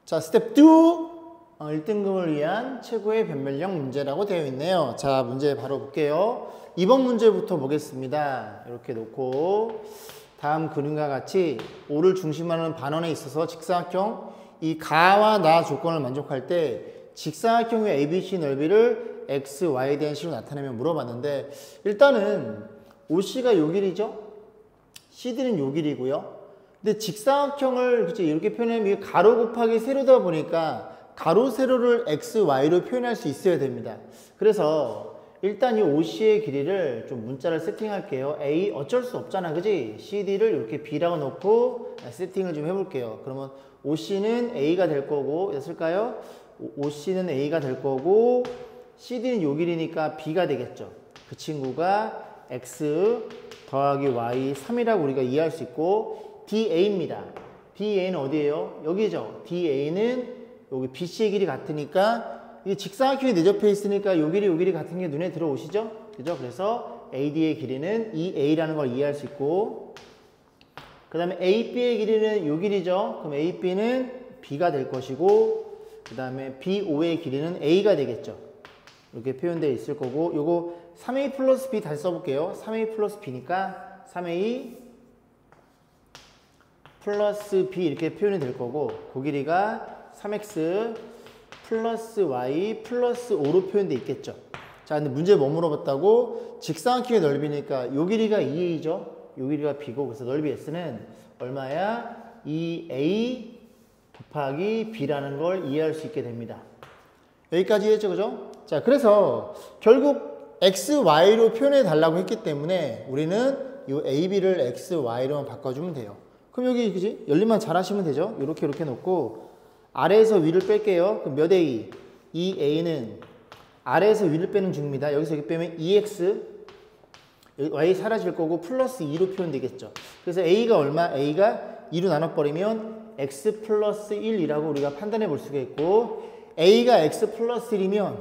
자, 스텝 2. 1등급을 위한 최고의 변별력 문제라고 되어 있네요. 자, 문제 바로 볼게요. 2번 문제부터 보겠습니다. 이렇게 놓고 다음 그림과 같이 O를 중심으로 하는 반원에 있어서 직사각형 이 가와 나 조건을 만족할 때 직사각형의 ABC 넓이를 x, y에 대한 식으로 나타내면 물어봤는데 일단은 OC가 요 길이죠? CD는 요 길이고요. 근데 직사각형을 그치, 이렇게 표현하면 가로 곱하기 세로다 보니까 가로 세로를 x, y로 표현할 수 있어야 됩니다. 그래서 일단 이 OC의 길이를 좀 문자를 세팅할게요. A 어쩔 수 없잖아, 그지? CD를 이렇게 B라고 놓고 세팅을 좀 해볼게요. 그러면 OC는 A가 될 거고, 됐을까요? OC는 A가 될 거고, CD는 요 길이니까 B가 되겠죠. 그 친구가 X 더하기 Y 3이라고 우리가 이해할 수 있고, DA입니다. DA는 어디예요? 여기죠. DA는 여기 BC의 길이 같으니까 이게 직사각형이 내접해 있으니까 요 길이 같은 게 눈에 들어오시죠? 그죠? 그래서 AD의 길이는 EA라는 걸 이해할 수 있고 그 다음에 AB의 길이는 요 길이죠? 그럼 AB는 B가 될 것이고 그 다음에 BO의 길이는 A가 되겠죠? 이렇게 표현되어 있을 거고 요거 3A 플러스 B 다시 써볼게요. 3A 플러스 B니까 3A 플러스 B 이렇게 표현이 될 거고 그 길이가 3x 플러스 y 플러스 5로 표현되어 있겠죠. 자, 근데 문제 뭐 물어봤다고? 직사각형의 넓이니까 요 길이가 2a죠. 요 길이가 b고 그래서 넓이 s는 얼마야? 2a 곱하기 b라는 걸 이해할 수 있게 됩니다. 여기까지 했죠, 그죠? 자, 그래서 결국 x, y로 표현해 달라고 했기 때문에 우리는 요 a, b를 x, y로만 바꿔주면 돼요. 그럼 여기 그지? 열림만 잘 하시면 되죠. 이렇게 놓고 아래에서 위를 뺄게요. 그럼 몇 A? 2A는 아래에서 위를 빼는 중입니다. 여기서 여기 빼면 2X Y 사라질 거고 플러스 2로 표현되겠죠. 그래서 A가 얼마? A가 2로 나눠버리면 X 플러스 1이라고 우리가 판단해 볼 수가 있고 A가 X 플러스 1이면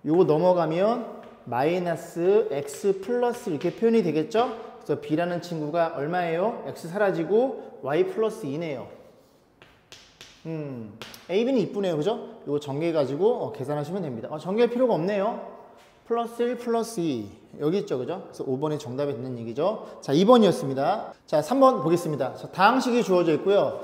요거 넘어가면 마이너스 X 플러스 이렇게 표현이 되겠죠. 그래서 B라는 친구가 얼마예요? X 사라지고 Y 플러스 2네요. AB는 이쁘네요. 그죠? 이거 전개해가지고 계산하시면 됩니다. 전개할 필요가 없네요. 플러스 1 플러스 2 여기 있죠. 그죠? 그래서 5번이 정답이 되는 얘기죠. 자, 2번이었습니다. 자, 3번 보겠습니다. 자, 다항식이 주어져 있고요.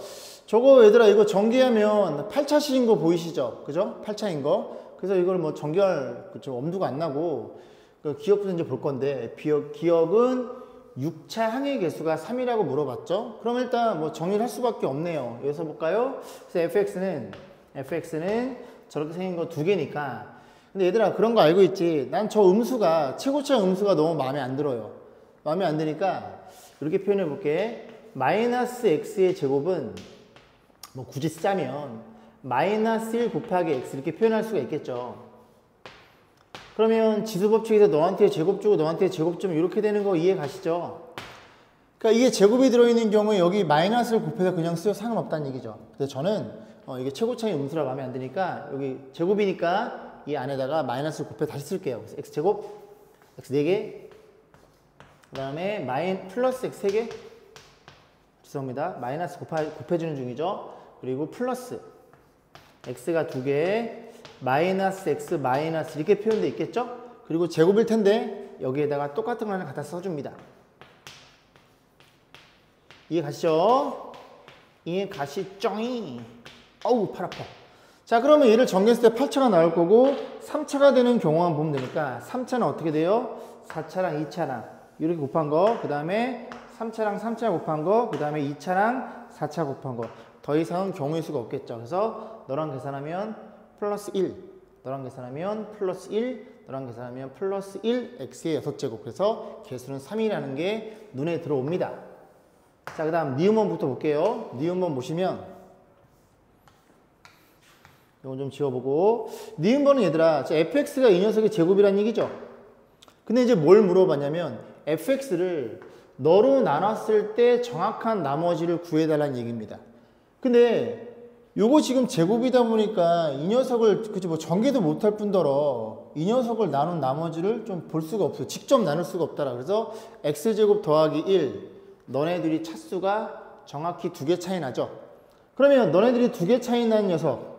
저거 얘들아 이거 전개하면 8차식인 거 보이시죠? 그죠? 8차인 거. 그래서 이걸 뭐 전개할 그쵸? 엄두가 안 나고 그 기억부터 이제 볼 건데 기억은 6차 항의 개수가 3이라고 물어봤죠? 그럼 일단 뭐 정리를 할 수밖에 없네요. 여기서 볼까요? 그래서 fx는 저렇게 생긴 거 2개니까. 근데 얘들아 그런 거 알고 있지? 난 저 음수가 최고차 음수가 너무 마음에 안 들어요. 마음에 안 드니까 이렇게 표현해 볼게. 마이너스 x의 제곱은 뭐 굳이 쓰자면 마이너스 1 곱하기 x 이렇게 표현할 수가 있겠죠. 그러면 지수법칙에서 너한테 제곱 주고 너한테 제곱 주면 이렇게 되는 거 이해 가시죠? 그러니까 이게 제곱이 들어있는 경우에 여기 마이너스를 곱해서 그냥 쓰여 상관없다는 얘기죠. 그래서 저는 이게 최고차의 음수라 마음에 안 드니까 여기 제곱이니까 이 안에다가 마이너스를 곱해 다시 쓸게요. 그래서 x제곱, x 4개, 그 다음에 플러스 x 3개, 죄송합니다. 마이너스 곱해주는 중이죠. 그리고 플러스 x가 2개, 마이너스 x 마이너스 이렇게 표현되어 있겠죠? 그리고 제곱일 텐데 여기에다가 똑같은 거 하나 갖다 써줍니다. 이해 가시죠? 이해 가시죠? 어우 팔 아파. 자, 그러면 얘를 정리했을 때 8차가 나올 거고 3차가 되는 경우만 보면 되니까 3차는 어떻게 돼요? 4차랑 2차랑 이렇게 곱한 거, 그 다음에 3차랑 3차 곱한 거, 그 다음에 2차랑 4차 곱한 거. 더 이상은 경우의 수가 없겠죠. 그래서 너랑 계산하면 플러스 1, 너랑 계산하면 플러스 1, 너랑 계산하면 플러스 1, x의 6제곱. 그래서 개수는 3이라는 게 눈에 들어옵니다. 자, 그 다음 니은번부터 볼게요. 니은번 보시면 이건 좀 지워보고 니은번은 얘들아 fx가 이 녀석의 제곱이란 얘기죠. 근데 이제 뭘 물어봤냐면 fx를 너로 나눴을 때 정확한 나머지를 구해달라는 얘기입니다. 근데 요거 지금 제곱이다 보니까 이 녀석을 그치 뭐 전개도 못할 뿐더러 이 녀석을 나눈 나머지를 좀 볼 수가 없어요. 직접 나눌 수가 없더라. 그래서 x제곱 더하기 1 너네들이 차수가 정확히 2개 차이 나죠. 그러면 너네들이 두 개 차이 나는 녀석,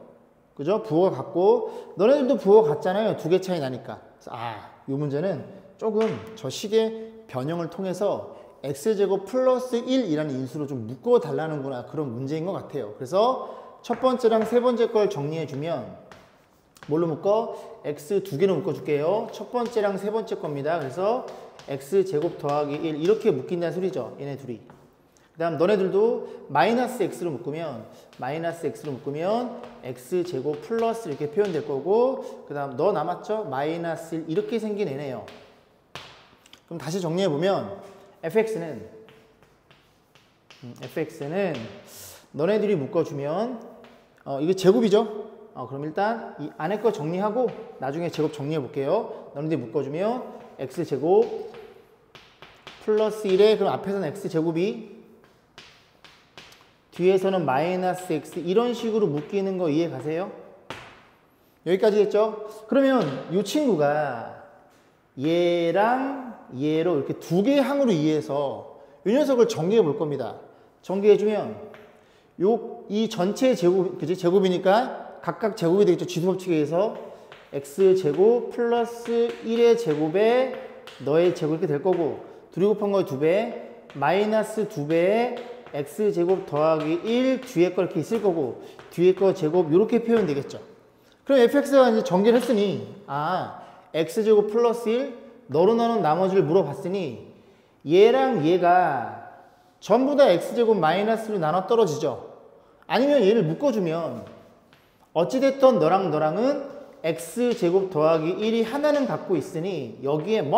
그죠? 부호가 같고 너네들도 부호가 같잖아요. 두 개 차이 나니까. 그래서 이 문제는 조금 저 식의 변형을 통해서 x제곱 플러스 1이라는 인수로 좀 묶어 달라는구나, 그런 문제인 것 같아요. 그래서 첫 번째랑 세 번째 걸 정리해 주면 뭘로 묶어? x 두 개로 묶어 줄게요. 첫 번째랑 세 번째 겁니다. 그래서 x제곱 더하기 1 이렇게 묶인다는 소리죠. 얘네 둘이. 그 다음 너네들도 마이너스 x로 묶으면 x제곱 플러스 이렇게 표현될 거고, 그 다음 너 남았죠? 마이너스 1 이렇게 생긴 애네요. 그럼 다시 정리해보면 fx는 너네들이 묶어주면 이거 제곱이죠? 그럼 일단 이 안에 거 정리하고 나중에 제곱 정리해 볼게요. 너네들이 묶어주면 x제곱 플러스 1에 그럼 앞에서는 x제곱이 뒤에서는 마이너스 x 이런 식으로 묶이는 거 이해 가세요? 여기까지 했죠? 그러면 이 친구가 얘랑 얘로 이렇게 두 개의 항으로 이해해서 이 녀석을 정리해 볼 겁니다. 정리해주면 이 전체 제곱, 그지? 제곱이니까 각각 제곱이 되겠죠. 지수법칙에 의해서 x제곱 플러스 1의 제곱에 너의 제곱 이렇게 될 거고, 둘이 곱한 거에 2배, 마이너스 2배에 x제곱 더하기 1 뒤에 거 이렇게 있을 거고, 뒤에 거 제곱 이렇게 표현되겠죠. 그럼 fx가 이제 전개를 했으니 x제곱 플러스 1 너로 나눈 나머지를 물어봤으니 얘랑 얘가 전부 다 x제곱 마이너스로 나눠 떨어지죠. 아니면 얘를 묶어주면 어찌됐든 너랑 너랑은 x제곱 더하기 1이 하나는 갖고 있으니 여기에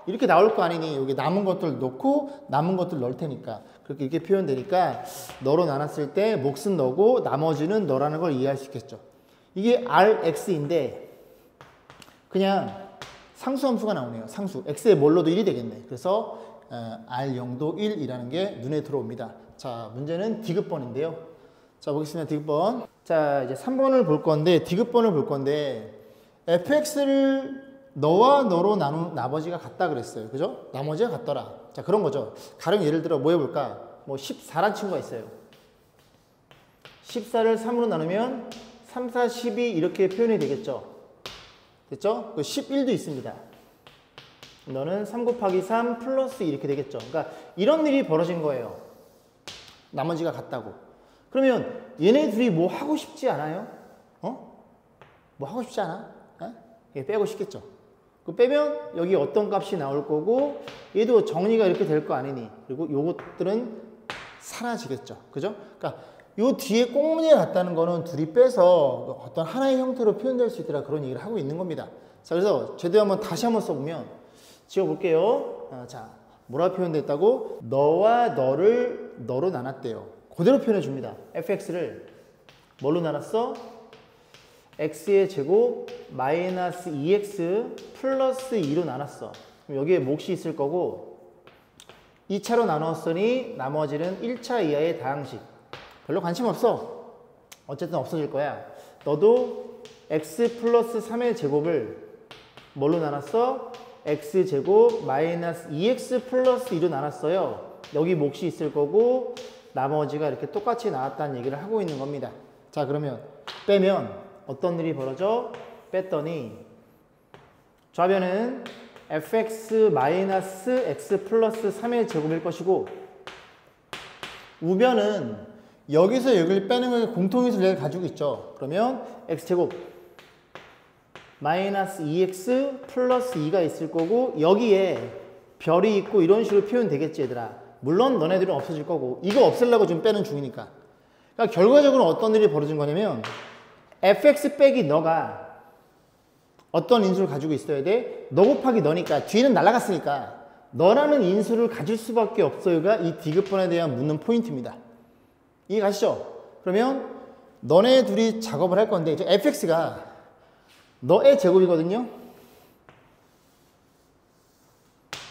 이렇게 나올 거 아니니 여기 남은 것들 넣고 남은 것들 넣을 테니까 그렇게 이렇게 표현되니까 너로 나눴을 때 몫은 너고 나머지는 너라는 걸 이해할 수 있겠죠. 이게 rx인데 그냥 상수함수가 나오네요. 상수. x의 뭘로도 1이 되겠네. 그래서 r0도 1이라는 게 눈에 들어옵니다. 자, 문제는 디귿번인데요. 자, 보겠습니다. 디귿번. 자, 이제 3번을 볼 건데, 디귿번을 볼 건데, fx를 너와 너로 나눈 나머지가 같다 그랬어요. 그죠? 나머지가 같더라. 자, 그런 거죠. 가령 예를 들어 뭐 해볼까? 뭐 14란 친구가 있어요. 14를 3으로 나누면 3, 4, 12 이렇게 표현이 되겠죠. 됐죠? 11도 있습니다. 너는 3 곱하기 3 플러스 이렇게 되겠죠. 그러니까 이런 일이 벌어진 거예요. 나머지가 같다고. 그러면 얘네 둘이 뭐 하고 싶지 않아요? 뭐 하고 싶지 않아? 빼고 싶겠죠. 그 빼면 여기 어떤 값이 나올 거고 얘도 정리가 이렇게 될 거 아니니. 그리고 요것들은 사라지겠죠. 그죠? 그러니까 요 뒤에 꽁무니에 같다는 거는 둘이 빼서 어떤 하나의 형태로 표현될 수 있더라, 그런 얘기를 하고 있는 겁니다. 자, 그래서 제대로 한번 다시 한번 써보면 지워볼게요. 자, 뭐라 표현됐다고? 너와 너를 너로 나눴대요. 그대로 표현해 줍니다. fx를 뭘로 나눴어? x의 제곱 마이너스 2x 플러스 2로 나눴어. 그럼 여기에 몫이 있을 거고 2차로 나눴으니 나머지는 1차 이하의 다항식. 별로 관심 없어. 어쨌든 없어질 거야. 너도 x 플러스 3의 제곱을 뭘로 나눴어? x제곱 마이너스 2x 플러스 2로 나눴어요. 여기 몫이 있을 거고 나머지가 이렇게 똑같이 나왔다는 얘기를 하고 있는 겁니다. 자, 그러면 빼면 어떤 일이 벌어져? 뺐더니 좌변은 fx 마이너스 x 플러스 3의 제곱일 것이고 우변은 여기서 여기를 빼는 걸 공통인수를 가지고 있죠. 그러면 x제곱 마이너스 2x 플러스 2가 있을 거고 여기에 별이 있고 이런 식으로 표현되겠지 얘들아. 물론 너네들은 없어질 거고 이거 없애려고 지금 빼는 중이니까. 그러니까 결과적으로 어떤 일이 벌어진 거냐면 fx 빼기 너가 어떤 인수를 가지고 있어야 돼? 너 곱하기 너니까 뒤는 날아갔으니까 너라는 인수를 가질 수밖에 없어요가 이 디귿번에 대한 묻는 포인트입니다. 이해 가시죠? 그러면 너네 둘이 작업을 할 건데 이제 fx가 너의 제곱이거든요.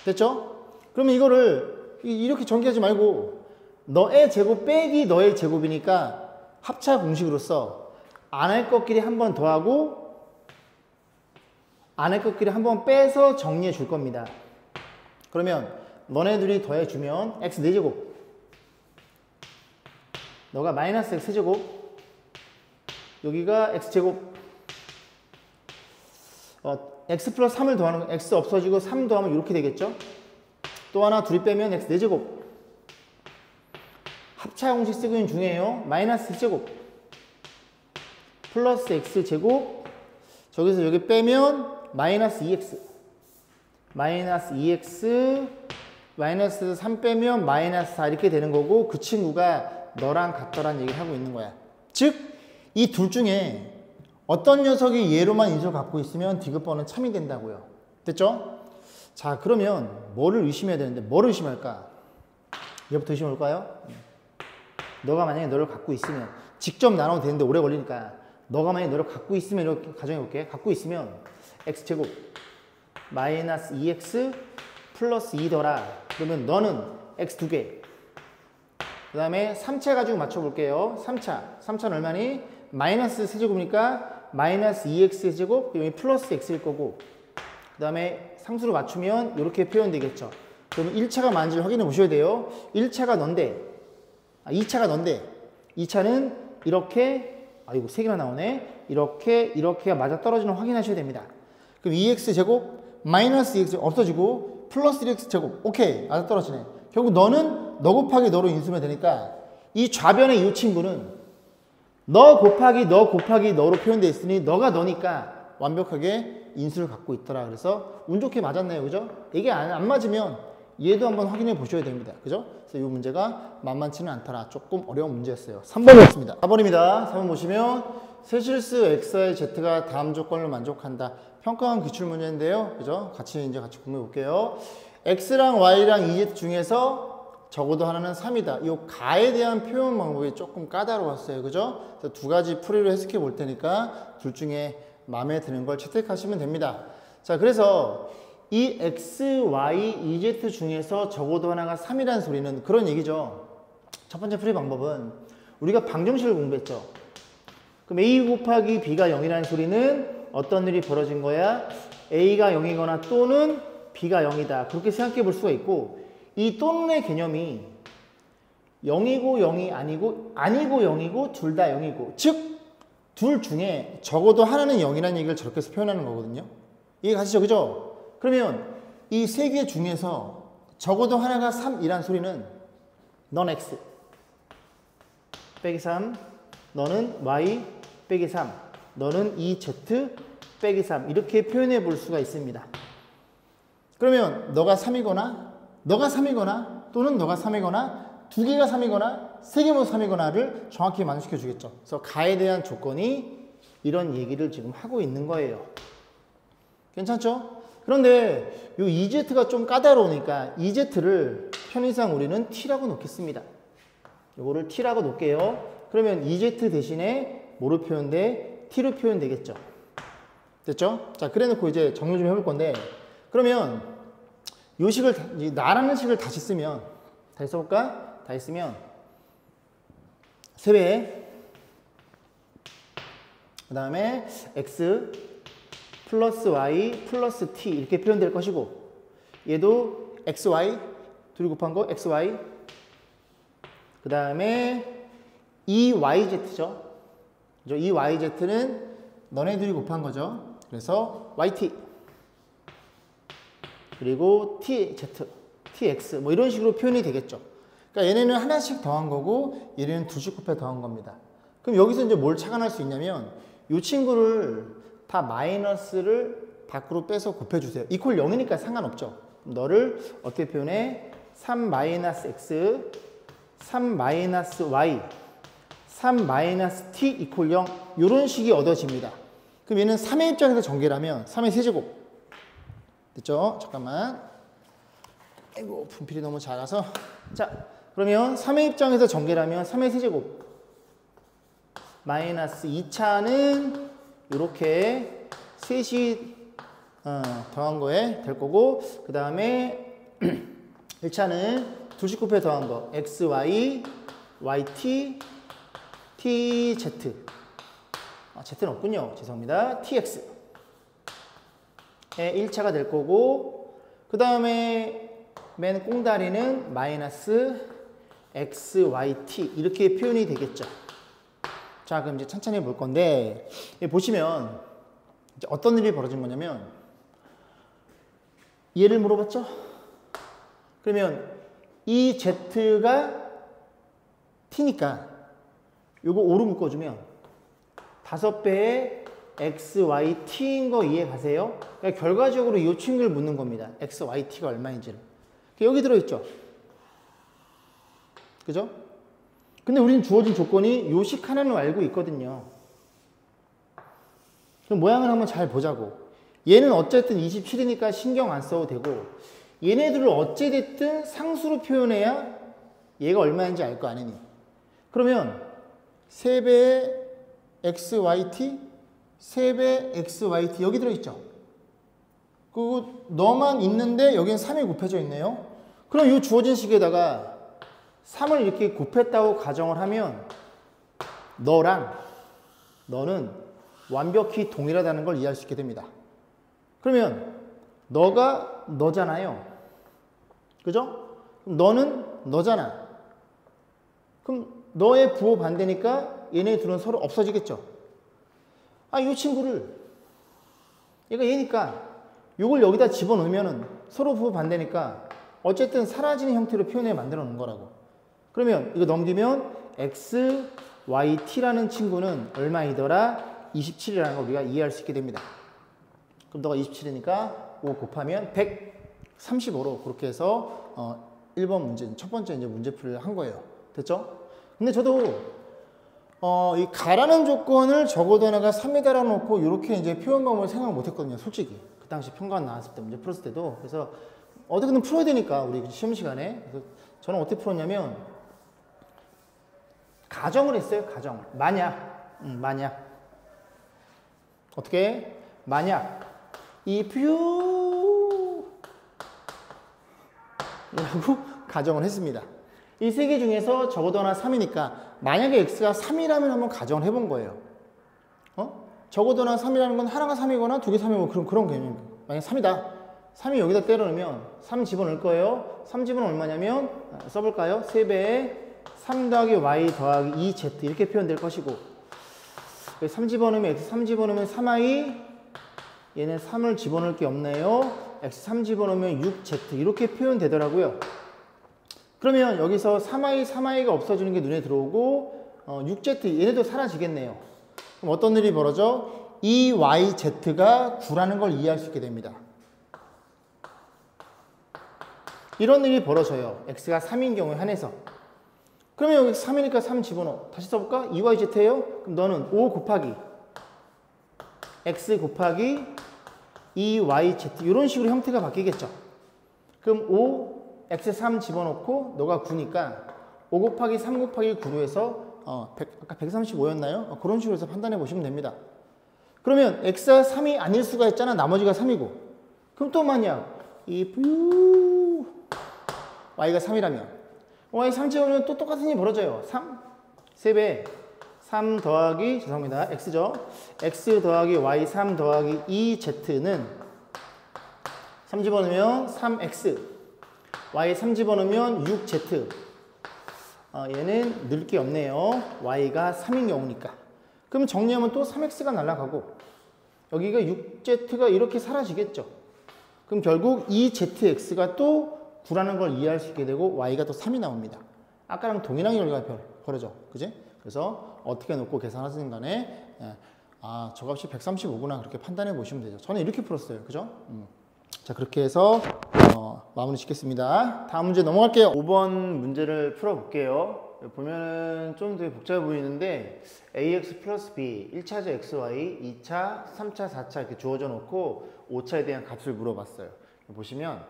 됐죠? 그러면 이거를 이렇게 전개하지 말고 너의 제곱 빼기 너의 제곱이니까 합차 공식으로서 안할 것끼리 한 번 더하고 안할 것끼리 한 번 빼서 정리해 줄 겁니다. 그러면 너네 둘이 더해주면 x 4제곱 너가 마이너스 x제곱, 여기가 x제곱, x 플러스 3을 더하는 거, x 없어지고 3 더하면 이렇게 되겠죠? 또 하나 둘이 빼면 x 4제곱. 합차 공식 쓰고 있는 중이에요. 마이너스 x제곱 플러스 x제곱, 저기서 여기 빼면 마이너스 2x, 마이너스 2x, 마이너스 3 빼면 마이너스 4 이렇게 되는 거고, 그 친구가 너랑 같더란 얘기를 하고 있는 거야. 즉, 이 둘 중에 어떤 녀석이 얘로만 인수를 갖고 있으면 디귿번호는 참이 된다고요. 됐죠? 자, 그러면 뭐를 의심해야 되는데 뭐를 의심할까? 얘부터 의심할까요? 너가 만약에 너를 갖고 있으면, 직접 나눠도 되는데 오래 걸리니까, 너가 만약에 너를 갖고 있으면, 이렇게 가정해볼게. 갖고 있으면 x제곱 마이너스 2x 플러스 2더라. 그러면 너는 x 2개. 그 다음에 3차 가지고 맞춰볼게요. 3차는 얼마니? 마이너스 세제곱이니까 마이너스 2x 제곱, 여기 플러스 x일 거고, 그 다음에 상수로 맞추면 이렇게 표현되겠죠. 그러면 1차가 맞는지 확인해 보셔야 돼요. 1차가 넌데, 2차가 넌데, 2차는 이렇게, 이거 3개나 나오네. 이렇게가 맞아 떨어지는 거 확인하셔야 됩니다. 그럼 2x 제곱 마이너스 2x 없어지고 플러스 1x 제곱, 오케이, 맞아 떨어지네. 결국 너는 너 곱하기 너로 인수면 되니까, 이 좌변의 이 친구는 너 곱하기 너로 표현되어 있으니 너가 너니까 완벽하게 인수를 갖고 있더라. 그래서 운 좋게 맞았네요. 그죠? 이게 안 맞으면 얘도 한번 확인해 보셔야 됩니다. 그죠? 그래서 이 문제가 만만치는 않더라. 조금 어려운 문제였어요. 3번이었습니다. 4번입니다. 4번 보시면 세실수 x의 z가 다음 조건을 만족한다. 평가원 기출 문제인데요. 그죠? 같이 공부해 볼게요. x랑 y랑 ez 중에서 적어도 하나는 3이다. 이 가에 대한 표현 방법이 조금 까다로웠어요. 그죠? 그래서 두 가지 풀이로 해석해 볼 테니까 둘 중에 마음에 드는 걸 채택하시면 됩니다. 자, 그래서 이 x, y, ez 중에서 적어도 하나가 3이라는 소리는 그런 얘기죠. 첫 번째 풀이 방법은 우리가 방정식을 공부했죠. 그럼 a 곱하기 b가 0이라는 소리는 어떤 일이 벌어진 거야? a가 0이거나 또는 b가 0이다. 그렇게 생각해 볼 수가 있고, 이 또는의 개념이 0이고 0이 아니고 0이고 둘 다 0이고, 즉 둘 중에 적어도 하나는 0이라는 얘기를 저렇게 해서 표현하는 거거든요. 이해 가시죠? 그죠? 그러면 이 세 개 중에서 적어도 하나가 3이란 소리는 넌 x 빼기 3, 너는 y 빼기 3, 너는 2z 빼기 3, 이렇게 표현해 볼 수가 있습니다. 그러면 너가 3이거나 또는 너가 3이거나 두 개가 3이거나 세 개 모두 3이거나를 정확히 만족시켜 주겠죠. 그래서 가에 대한 조건이 이런 얘기를 지금 하고 있는 거예요. 괜찮죠? 그런데 이 EZ가 좀 까다로우니까 EZ를 편의상 우리는 T라고 놓겠습니다. 이거를 T라고 놓을게요. 그러면 EZ 대신에 뭐로 표현돼? T로 표현되겠죠. 됐죠? 자, 그래 놓고 이제 정리 좀 해볼 건데, 그러면 요 식을, 나라는 식을 다시 쓰면, 다시 써볼까? 다시 쓰면 3배, 그 다음에 x 플러스 y 플러스 t 이렇게 표현될 것이고, 얘도 xy 둘이 곱한 거 xy, 그 다음에 EYZ죠. 이 YZ는 너네들이 곱한 거죠. 그래서 YT, 그리고 TZ, TX 뭐 이런 식으로 표현이 되겠죠. 그러니까 얘네는 하나씩 더한 거고 얘네는 두씩 곱해 더한 겁니다. 그럼 여기서 이제 뭘 착안할 수 있냐면, 이 친구를 다 마이너스를 밖으로 빼서 곱해주세요. 이퀄 0이니까 상관없죠. 너를 어떻게 표현해? 3 마이너스 x, 3 마이너스 y, 3 마이너스 t 이퀄 0, 이런 식이 얻어집니다. 그럼 얘는 3의 입장에서 전개라면 3의 세제곱. 됐죠? 잠깐만. 아이고, 분필이 너무 작아서. 자, 그러면 3의 입장에서 전개라면 3의 세제곱. 마이너스 2차는 이렇게 셋이 더한 거에 될 거고, 그 다음에 1차는 두씩 곱해 더한 거 x, y, yt, tz. z는 없군요. 죄송합니다. tx. 에 1차가 될 거고, 그 다음에 맨 꽁다리는 마이너스 x, y, t 이렇게 표현이 되겠죠. 자, 그럼 이제 천천히 볼 건데 보시면 이제 어떤 일이 벌어진 거냐면 얘를 물어봤죠? 그러면 이 z가 t니까 요거 5로 묶어주면 5배의 x, y, t인 거 이해 가세요? 그러니까 결과적으로 이 친구를 묻는 겁니다. x, y, t가 얼마인지를. 여기 들어있죠? 그죠? 근데 우리는 주어진 조건이 요식 하나는 알고 있거든요. 그럼 모양을 한번 잘 보자고. 얘는 어쨌든 27이니까 신경 안 써도 되고 얘네들을 어찌됐든 상수로 표현해야 얘가 얼마인지 알 거 아니니. 그러면 3배의 x, y, t 3배 x, y, t 여기 들어있죠? 그리고 너만 있는데 여기는 3이 곱해져 있네요. 그럼 이 주어진 식에다가 3을 이렇게 곱했다고 가정을 하면 너는 완벽히 동일하다는 걸 이해할 수 있게 됩니다. 그러면 너가 너잖아요. 그죠? 그럼 너는 너잖아. 그럼 너의 부호 반대니까 얘네 둘은 서로 없어지겠죠. 이 친구를 얘가 얘니까 이걸 여기다 집어넣으면은 서로 부호 반대니까 어쨌든 사라지는 형태로 표현해 만들어 놓은 거라고. 그러면 이거 넘기면 x, y, t라는 친구는 얼마이더라? 27이라는 걸 우리가 이해할 수 있게 됩니다. 그럼 너가 27이니까 5 곱하면 135로 그렇게 해서 1번 문제, 첫 번째 이제 문제풀이를 한 거예요. 됐죠? 근데 저도 이 가라는 조건을 적어두다가 3이다라 놓고 이렇게 이제 표현 방법을 생각 못 했거든요. 솔직히. 그 당시 평가원 나왔을 때 문제 풀었을 때도. 그래서 어떻게든 풀어야 되니까 우리 시험 시간에. 그래서 저는 어떻게 풀었냐면 가정을 했어요. 가정. 만약 어떻게? 만약 if you 라고 가정을 했습니다. 이 세 개 중에서 적어도 하나 3이니까 만약에 x가 3이라면 한번 가정을 해본 거예요. 적어도 하나 3이라는 건 하나가 3이거나 두 개 3이고 그런 개념이에요. 만약 3이다. 3이 여기다 때려넣으면 3 집어넣을 거예요. 3 집어넣으면 얼마냐면 써볼까요? 3배에 3 더하기 y 더하기 2z 이렇게 표현될 것이고 3 집어넣으면 x 3 집어넣으면 3i 얘는 3을 집어넣을 게 없네요. x 3 집어넣으면 6z 이렇게 표현되더라고요. 그러면 여기서 3i가 없어지는 게 눈에 들어오고 6z 얘네도 사라지겠네요. 그럼 어떤 일이 벌어져? 이 yz가 9라는 걸 이해할 수 있게 됩니다. 이런 일이 벌어져요. x가 3인 경우에 한해서. 그러면 여기 3이니까 3 집어넣어. 다시 써볼까? 2yz예요? 그럼 너는 5 곱하기 x 곱하기 2yz 이런 식으로 형태가 바뀌겠죠. 그럼 5 x 3 집어넣고 너가 9니까 5 곱하기 3 곱하기 9로 해서 아까 135였나요? 그런 식으로 해서 판단해 보시면 됩니다. 그러면 x가 3이 아닐 수가 있잖아. 나머지가 3이고. 그럼 또 만약 if you y가 3이라면 y 3 집어넣으면 또 똑같은 일이 벌어져요. 3 3배 3 더하기 죄송합니다. x죠. x 더하기 y 3 더하기 2z는 3 집어넣으면 3x y 3 집어넣으면 6z 얘는 늘 게 없네요. y가 3인 경우니까. 그럼 정리하면 또 3x가 날아가고 여기가 6z가 이렇게 사라지겠죠. 그럼 결국 2zx가 또 9라는 걸 이해할 수 있게 되고 y가 또 3이 나옵니다. 아까랑 동일한 결과가 벌어져. 그지? 그래서 어떻게 놓고 계산하시는 간에 저 값이 135구나 그렇게 판단해 보시면 되죠. 저는 이렇게 풀었어요. 그죠? 자, 그렇게 해서 마무리 짓겠습니다. 다음 문제 넘어갈게요. 5번 문제를 풀어볼게요. 보면은 좀 더 복잡해 보이는데 ax 플러스 b 1차죠 xy 2차, 3차, 4차 이렇게 주어져 놓고 5차에 대한 값을 물어봤어요. 보시면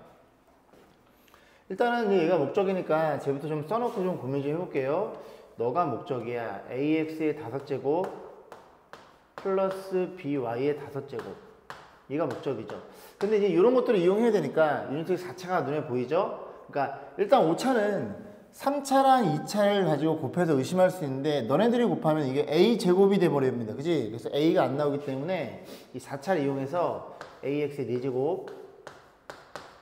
일단은 얘가 목적이니까 쟤부터 좀 써놓고 좀 고민 좀 해볼게요. 너가 목적이야. ax의 5제곱 플러스 by의 5제곱 얘가 목적이죠. 근데 이제 이런 것들을 이용해야 되니까 유니트 4차가 눈에 보이죠? 그러니까 일단 5차는 3차랑 2차를 가지고 곱해서 의심할 수 있는데 너네들이 곱하면 이게 a제곱이 돼버립니다. 그지? 그래서 a가 안 나오기 때문에 이 4차를 이용해서 ax의 4제곱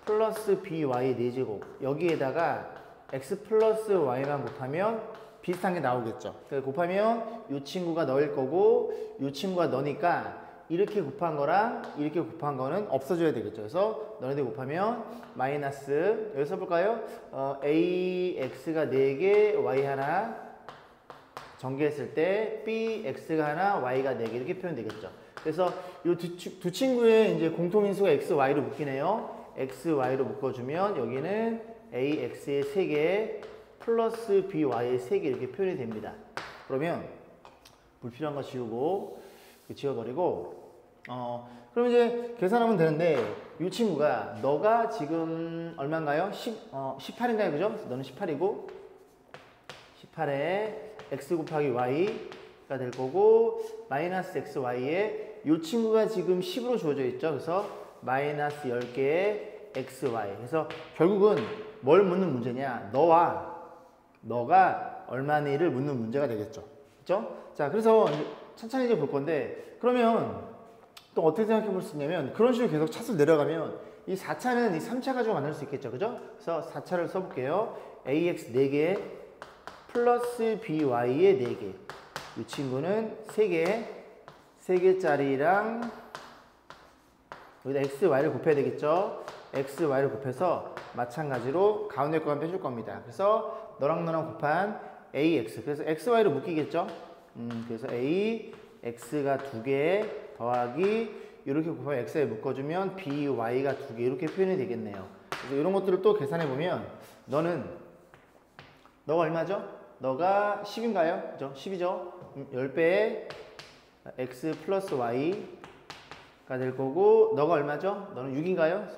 플러스 by의 4제곱 여기에다가 x 플러스 y만 곱하면 비슷한 게 나오겠죠. 그래서 곱하면 이 친구가 너일 거고 이 친구가 너니까 이렇게 곱한 거랑 이렇게 곱한 거는 없어져야 되겠죠. 그래서 너네들 곱하면 마이너스 여기 써볼까요? ax가 4개, y 하나 전개했을 때 bx가 하나, y가 4개 이렇게 표현되겠죠. 그래서 이 두 친구의 이제 공통인수가 x, y로 묶이네요. x, y로 묶어주면 여기는 ax의 3개 플러스 by의 3개 이렇게 표현이 됩니다. 그러면 불필요한 거 지우고 지워버리고 그럼 이제 계산하면 되는데 이 친구가 너가 지금 얼마인가요? 18인가요? 그죠? 너는 18이고 18에 x 곱하기 y가 될 거고 마이너스 x, y에 이 친구가 지금 10으로 주어져 있죠. 그래서 마이너스 10개의 x, y. 그래서 결국은 뭘 묻는 문제냐? 너가 얼마니를 묻는 문제가 되겠죠. 그죠? 자, 그래서 천천히 이제 볼 건데 그러면 또 어떻게 생각해 볼 수 있냐면 그런 식으로 계속 차수 내려가면 이 4차는 이 3차 가지고 만들 수 있겠죠. 그죠? 그래서 4차를 써볼게요. ax 4개 플러스 by의 4개. 이 친구는 3개짜리랑 여기다 x, y를 곱해야 되겠죠. x, y를 곱해서 마찬가지로 가운데 거만 빼줄 겁니다. 그래서 너랑 곱한 ax. 그래서 x, y로 묶이겠죠. 그래서 x가 2개 더하기 이렇게 곱하면 x에 묶어주면 by가 2개 이렇게 표현이 되겠네요. 그래서 이런 것들을 또 계산해 보면 너가 얼마죠? 너가 10인가요? 그죠? 10이죠? 10배의 x 플러스 y가 될 거고 너가 얼마죠? 너는 6인가요?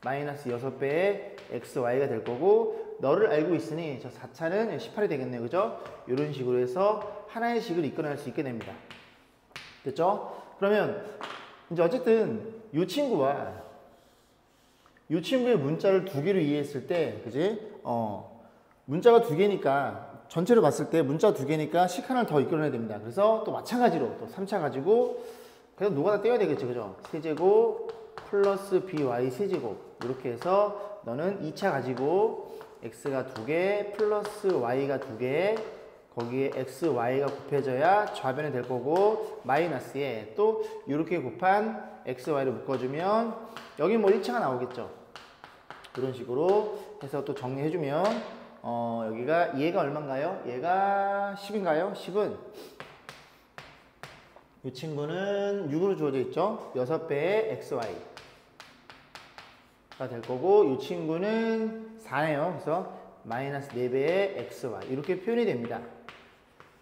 마이너스 6배의 x, y가 될 거고 너를 알고 있으니 저 4차는 18이 되겠네요. 그죠? 이런 식으로 해서 하나의 식을 이끌어낼 수 있게 됩니다. 됐죠? 그러면 이제 어쨌든 이 친구와 이 친구의 문자를 2개로 이해했을 때 그지? 문자가 2개니까 전체를 봤을 때 문자 2개니까 식 하나를 더 이끌어내야 됩니다. 그래서 또 마찬가지로 또 3차 가지고 그래서 노가다 떼어야 되겠죠. 그죠? 세제곱 플러스 by 세제곱 이렇게 해서 너는 2차 가지고 x가 2개 플러스 y가 2개 거기에 x, y가 곱해져야 좌변이 될 거고 마이너스에 또 이렇게 곱한 x, y를 묶어주면 여기 뭐 1차가 나오겠죠. 이런 식으로 해서 또 정리해주면 여기가 얘가 얼마인가요? 얘가 10인가요? 10은 이 친구는 6으로 주어져 있죠. 6배의 xy가 될 거고 이 친구는 4네요. 그래서 마이너스 4배의 xy 이렇게 표현이 됩니다.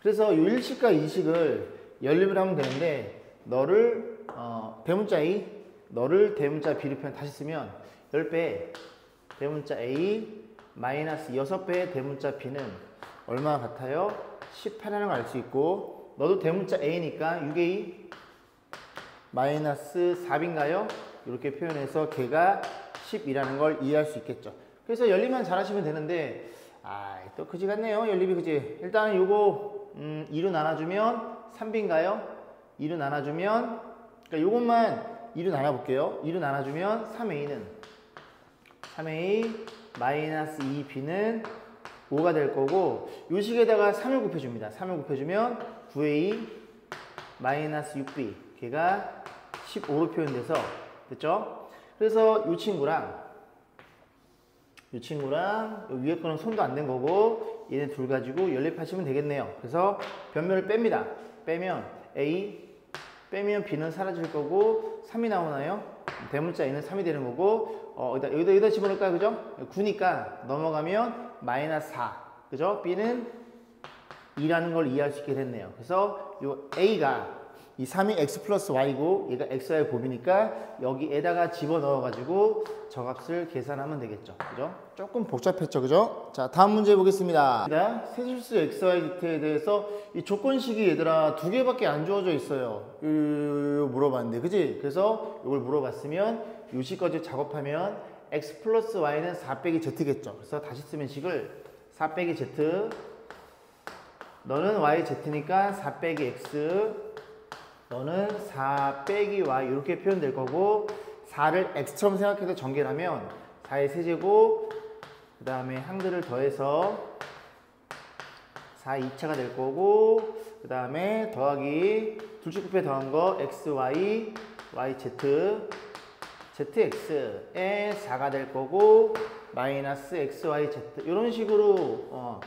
그래서 이 1식과 2식을 연립을 하면 되는데 너를 대문자 A, 너를 대문자 B로 표현 다시 쓰면 10배의 대문자 A 마이너스 6배의 대문자 B는 얼마나 같아요? 18이라는 걸 알 수 있고 너도 대문자 A니까 6A 마이너스 4B인가요? 이렇게 표현해서 걔가 10이라는 걸 이해할 수 있겠죠. 그래서 연립만 잘 하시면 되는데 또 그지 같네요. 연립이 그지. 일단은 요거 2로 나눠주면 3B인가요? 2로 나눠주면 그러니까 요것만 2로 나눠볼게요. 2로 나눠주면 3A는 3A 마이너스 2B는 5가 될 거고 요 식에다가 3을 곱해줍니다. 3을 곱해주면 9A 마이너스 6B 걔가 15로 표현돼서 됐죠? 그래서 요 친구랑 요 위에 거는 손도 안 댄 거고 얘네 둘 가지고 연립하시면 되겠네요. 그래서 변면을 뺍니다. 빼면 A 빼면 B는 사라질 거고 3이 나오나요? 대문자 A는 3이 되는 거고 여기다 집어넣을까요? 그죠? 9니까 넘어가면 마이너스 4 그죠? B는 2라는 걸 이해할 수 있게 됐네요. 그래서 요 A가 이 3이 x 플러스 y고 얘가 xy 곱이니까 여기에다가 집어넣어 가지고 저 값을 계산하면 되겠죠. 그죠? 조금 복잡했죠. 그죠? 자, 다음 문제 보겠습니다. 세실수 xy 에 대해서 이 조건식이 얘들아 2개밖에 안 주어져 있어요. 물어봤는데 그지? 그래서 이걸 물어봤으면 요 식까지 작업하면 x 플러스 y는 4 빼기 z겠죠. 그래서 다시 쓰면 식을 4 빼기 z 너는 y z니까 4 빼기 x 너는 4 빼기 y 이렇게 표현될 거고 4를 x처럼 생각해서 전개를 하면 4의 세제곱 그 다음에 항들을 더해서 4, 2차가 될 거고, 그 다음에 더하기 둘째 곱해 더한 거 x, y, y, z, zx에 4가 될 거고, 마이너스 x, y, z 이런 식으로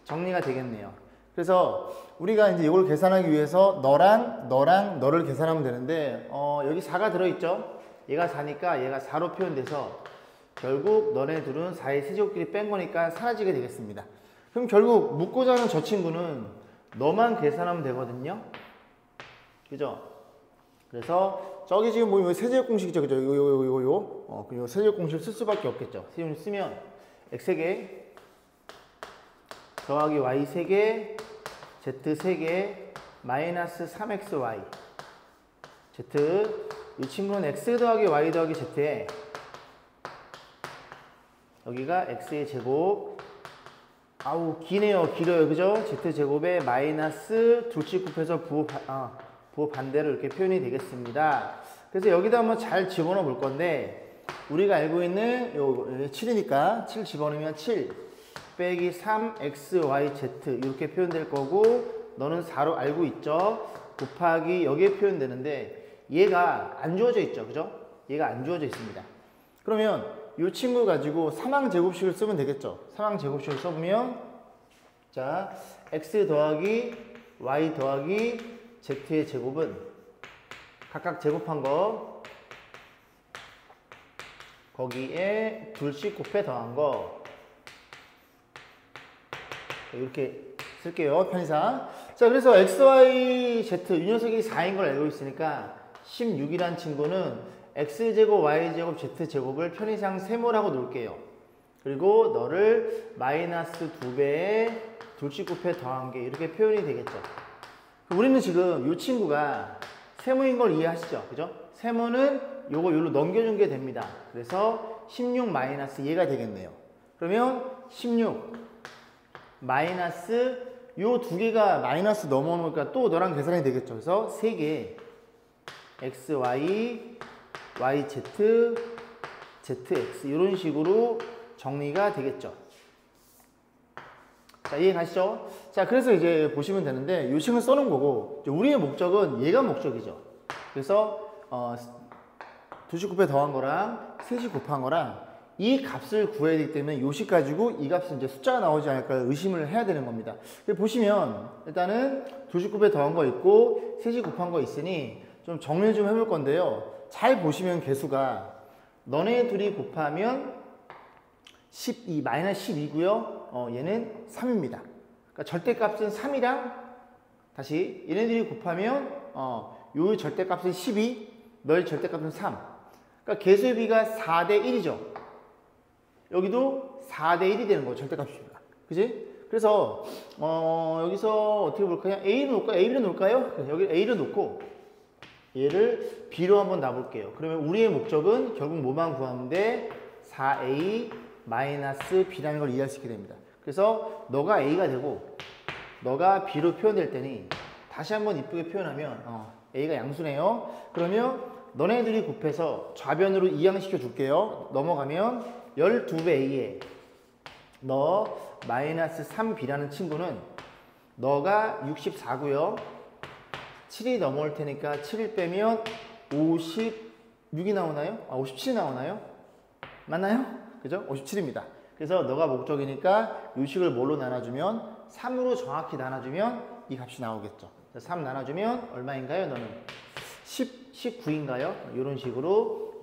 정리가 되겠네요. 그래서 우리가 이제 이걸 계산하기 위해서 너랑 너를 계산하면 되는데 여기 4가 들어있죠? 얘가 4니까 얘가 4로 표현돼서 결국 너네 둘은 4의 세제곱끼리 뺀 거니까 사라지게 되겠습니다. 그럼 결국 묻고자 하는 저 친구는 너만 계산하면 되거든요. 그죠? 그래서 저기 지금 뭐 세제곱 공식이죠. 그죠? 이거 세제곱 공식을 쓸 수밖에 없겠죠. 세제곱 쓰면 x 3개 더하기 y 3개 z 3개 마이너스 3xy z 이 친구는 x 더하기 y 더하기 z에 여기가 x의 제곱 아우 길어요. 그죠? z제곱에 마이너스 둘째 곱해서 부호 반대로 이렇게 표현이 되겠습니다. 그래서 여기다 한번 잘 집어넣어 볼 건데 우리가 알고 있는 요 7이니까 7 집어넣으면 7 빼기 3xyz 이렇게 표현될 거고 너는 4로 알고 있죠? 곱하기 여기에 표현되는데 얘가 안 주어져 있죠. 그죠? 얘가 안 주어져 있습니다. 그러면 이 친구 가지고 삼항제곱식을 쓰면 되겠죠. 삼항제곱식을 써보면 자 x 더하기 y 더하기 z의 제곱은 각각 제곱한 거 거기에 둘씩 곱해 더한 거 이렇게 쓸게요. 편의상. 자 그래서 x, y, z 이 녀석이 4인 걸 알고 있으니까 16이란 친구는 x제곱, y제곱, z제곱을 편의상 세모라고 놓을게요. 그리고 너를 마이너스 2배에 둘씩 곱해 더한 게 이렇게 표현이 되겠죠. 우리는 지금 이 친구가 세모인 걸 이해하시죠? 그죠? 세모는 요거 요로 넘겨준 게 됩니다. 그래서 16 마이너스 얘가 되겠네요. 그러면 16 마이너스 요 두 개가 마이너스 넘어오니까 또 너랑 계산이 되겠죠. 그래서 3개 x, y, y, z, zx 이런 식으로 정리가 되겠죠. 자, 이해 가시죠? 자, 그래서 이제 보시면 되는데 요 식을 써놓은 거고 우리의 목적은 얘가 목적이죠. 그래서 두식 곱해 더한 거랑 셋이 곱한 거랑 이 값을 구해야 되기 때문에 요 식 가지고 이 값은 이제 숫자가 나오지 않을까 의심을 해야 되는 겁니다. 보시면 일단은 두식 곱해 더한 거 있고 셋이 곱한 거 있으니 좀 정리 좀 해볼 건데요. 잘 보시면 개수가 너네 둘이 곱하면 12, 마이너스 12고요. 얘는 3입니다. 그러니까 절대값은 3이랑 다시 얘네들이 곱하면 요 절대값은 12, 너의 절대값은 3. 그러니까 개수의 비가 4대 1이죠. 여기도 4대 1이 되는 거예요. 절대값입니다. 그지? 그래서 여기서 어떻게 볼까요? A로 놓을까요? A로 놓을까요? 여기 A로 놓고 얘를 B로 한번 놔볼게요. 그러면 우리의 목적은 결국 뭐만 구하면 돼? 4A 마이너스 B라는 걸 이해할 수 있게 됩니다. 그래서 너가 A가 되고 너가 B로 표현될 때니 다시 한번 이쁘게 표현하면 A가 양수네요. 그러면 너네들이 곱해서 좌변으로 이항시켜 줄게요. 넘어가면 12배 A에 너 마이너스 3B라는 친구는 너가 64고요. 7이 넘어올 테니까 7을 빼면 56이 나오나요? 57이 나오나요? 맞나요? 그죠? 57입니다. 그래서 너가 목적이니까 요 식을 뭘로 나눠주면 3으로 정확히 나눠주면 이 값이 나오겠죠. 3 나눠주면 얼마인가요? 너는 19인가요? 이런 식으로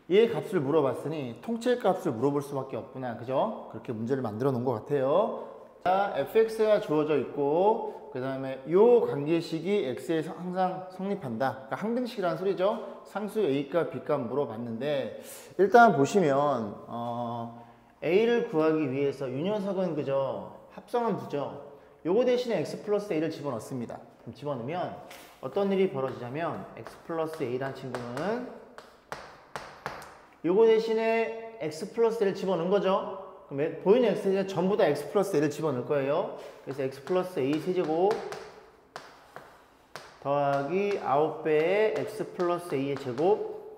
얘의 값을 물어봤으니 통째 값을 물어볼 수밖에 없구나. 그죠? 그렇게 문제를 만들어 놓은 것 같아요. 자, fx가 주어져 있고 그 다음에 요 관계식이 x에 항상 성립한다. 그러니까 항등식이라는 소리죠. 상수 a값 b값 물어봤는데 일단 보시면 a를 구하기 위해서 이 녀석은 그죠? 합성한 부죠. 요거 대신에 x 플러스 a를 집어넣습니다. 그럼 집어넣으면 어떤 일이 벌어지냐면 x 플러스 a라는 친구는 요거 대신에 x 플러스 a를 집어넣은 거죠. 그럼 보이는 x에 전부 다 x 플러스 a를 집어넣을 거예요. 그래서 x 플러스 a 세제곱 더하기 9배의 x 플러스 a의 제곱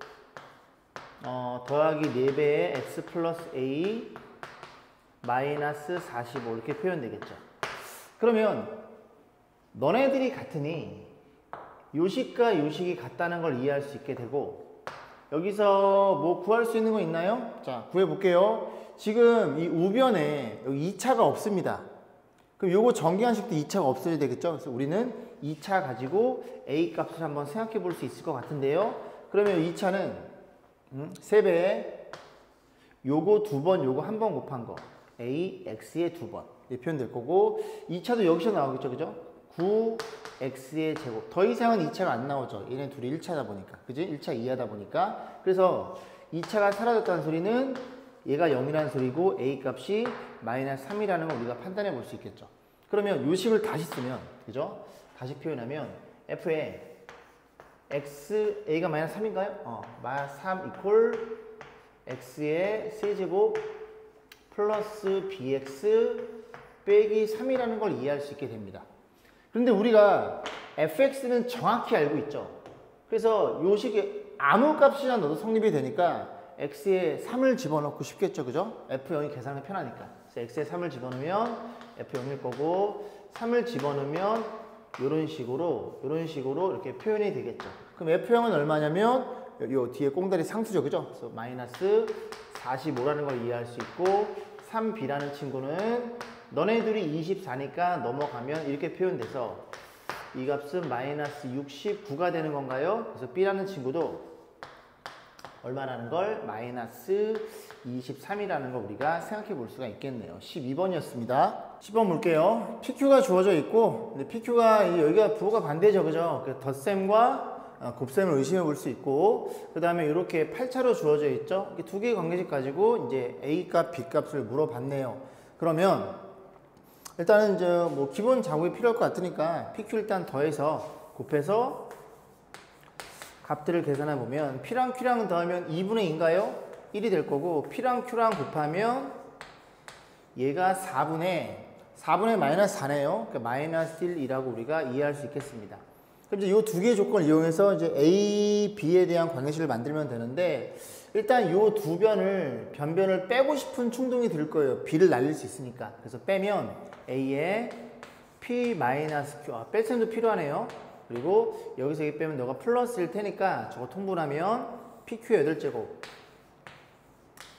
더하기 4배의 x 플러스 a 마이너스 45 이렇게 표현되겠죠. 그러면 너네들이 같으니 요식과 요식이 같다는 걸 이해할 수 있게 되고, 여기서 뭐 구할 수 있는 거 있나요? 자, 구해볼게요. 지금 이 우변에 여기 2차가 없습니다. 그럼 요거 정기한식도 2차가 없어야 되겠죠? 그래서 우리는 2차 가지고 A 값을 한번 생각해 볼 수 있을 것 같은데요. 그러면 2차는 3배에 요거 2번, 요거 1번 곱한 거 A, X의 2번 이렇게 표현될 거고, 2차도 여기서 나오겠죠, 그죠? 9X의 제곱. 더 이상은 2차가 안 나오죠. 얘네 둘이 1차다 보니까, 그지? 1차 이하다 보니까. 그래서 2차가 사라졌다는 소리는 얘가 0이라는 소리고 A 값이 마이너스 3이라는 걸 우리가 판단해 볼 수 있겠죠. 그러면 요식을 다시 쓰면, 그죠? 다시 표현하면 F에 X, A가 마이너스 3인가요? 마이너스 3 이퀄 X의 세제곱 플러스 BX 빼기 3이라는 걸 이해할 수 있게 됩니다. 그런데 우리가 fx는 정확히 알고 있죠. 그래서 요식에 아무 값이나 넣어도 성립이 되니까 x에 3을 집어넣고 싶겠죠, 그죠? f0이 계산이 편하니까. 그래서 x에 3을 집어넣으면 f0일 거고, 3을 집어넣으면 이런 식으로 이렇게 표현이 되겠죠. 그럼 f0은 얼마냐면 요 뒤에 꽁다리 상수죠, 그죠? 그래서 마이너스 45라는 걸 이해할 수 있고, 3b라는 친구는 너네들이 24니까 넘어가면 이렇게 표현돼서 이 값은 마이너스 69가 되는 건가요? 그래서 b라는 친구도 얼마라는 걸? 마이너스 23이라는 걸 우리가 생각해 볼 수가 있겠네요. 12번이었습니다. 10번 볼게요. PQ가 주어져 있고, 근데 PQ가 여기가 부호가 반대죠, 그죠? 덧셈과 곱셈을 의심해 볼 수 있고, 그 다음에 이렇게 8차로 주어져 있죠. 이렇게 두 개의 관계식 가지고 이제 A 값, B 값을 물어봤네요. 그러면 일단은 이제 뭐 기본 작업이 필요할 것 같으니까 PQ 일단 더해서 곱해서 값들을 계산해 보면 P랑 Q랑 더하면 2분의 2인가요? 1이 될 거고, P랑 Q랑 곱하면 얘가 4분의 마이너스 4네요. 그러니까 마이너스 1이라고 우리가 이해할 수 있겠습니다. 그럼 이제 이 두 개의 조건을 이용해서 이제 A, B에 대한 관계식을 만들면 되는데, 일단 이 두 변변을 빼고 싶은 충동이 들 거예요. B를 날릴 수 있으니까. 그래서 빼면 A에 P-Q, 뺄셈도 필요하네요. 그리고 여기서 이렇게 빼면 너가 플러스일 테니까 저거 통분하면 PQ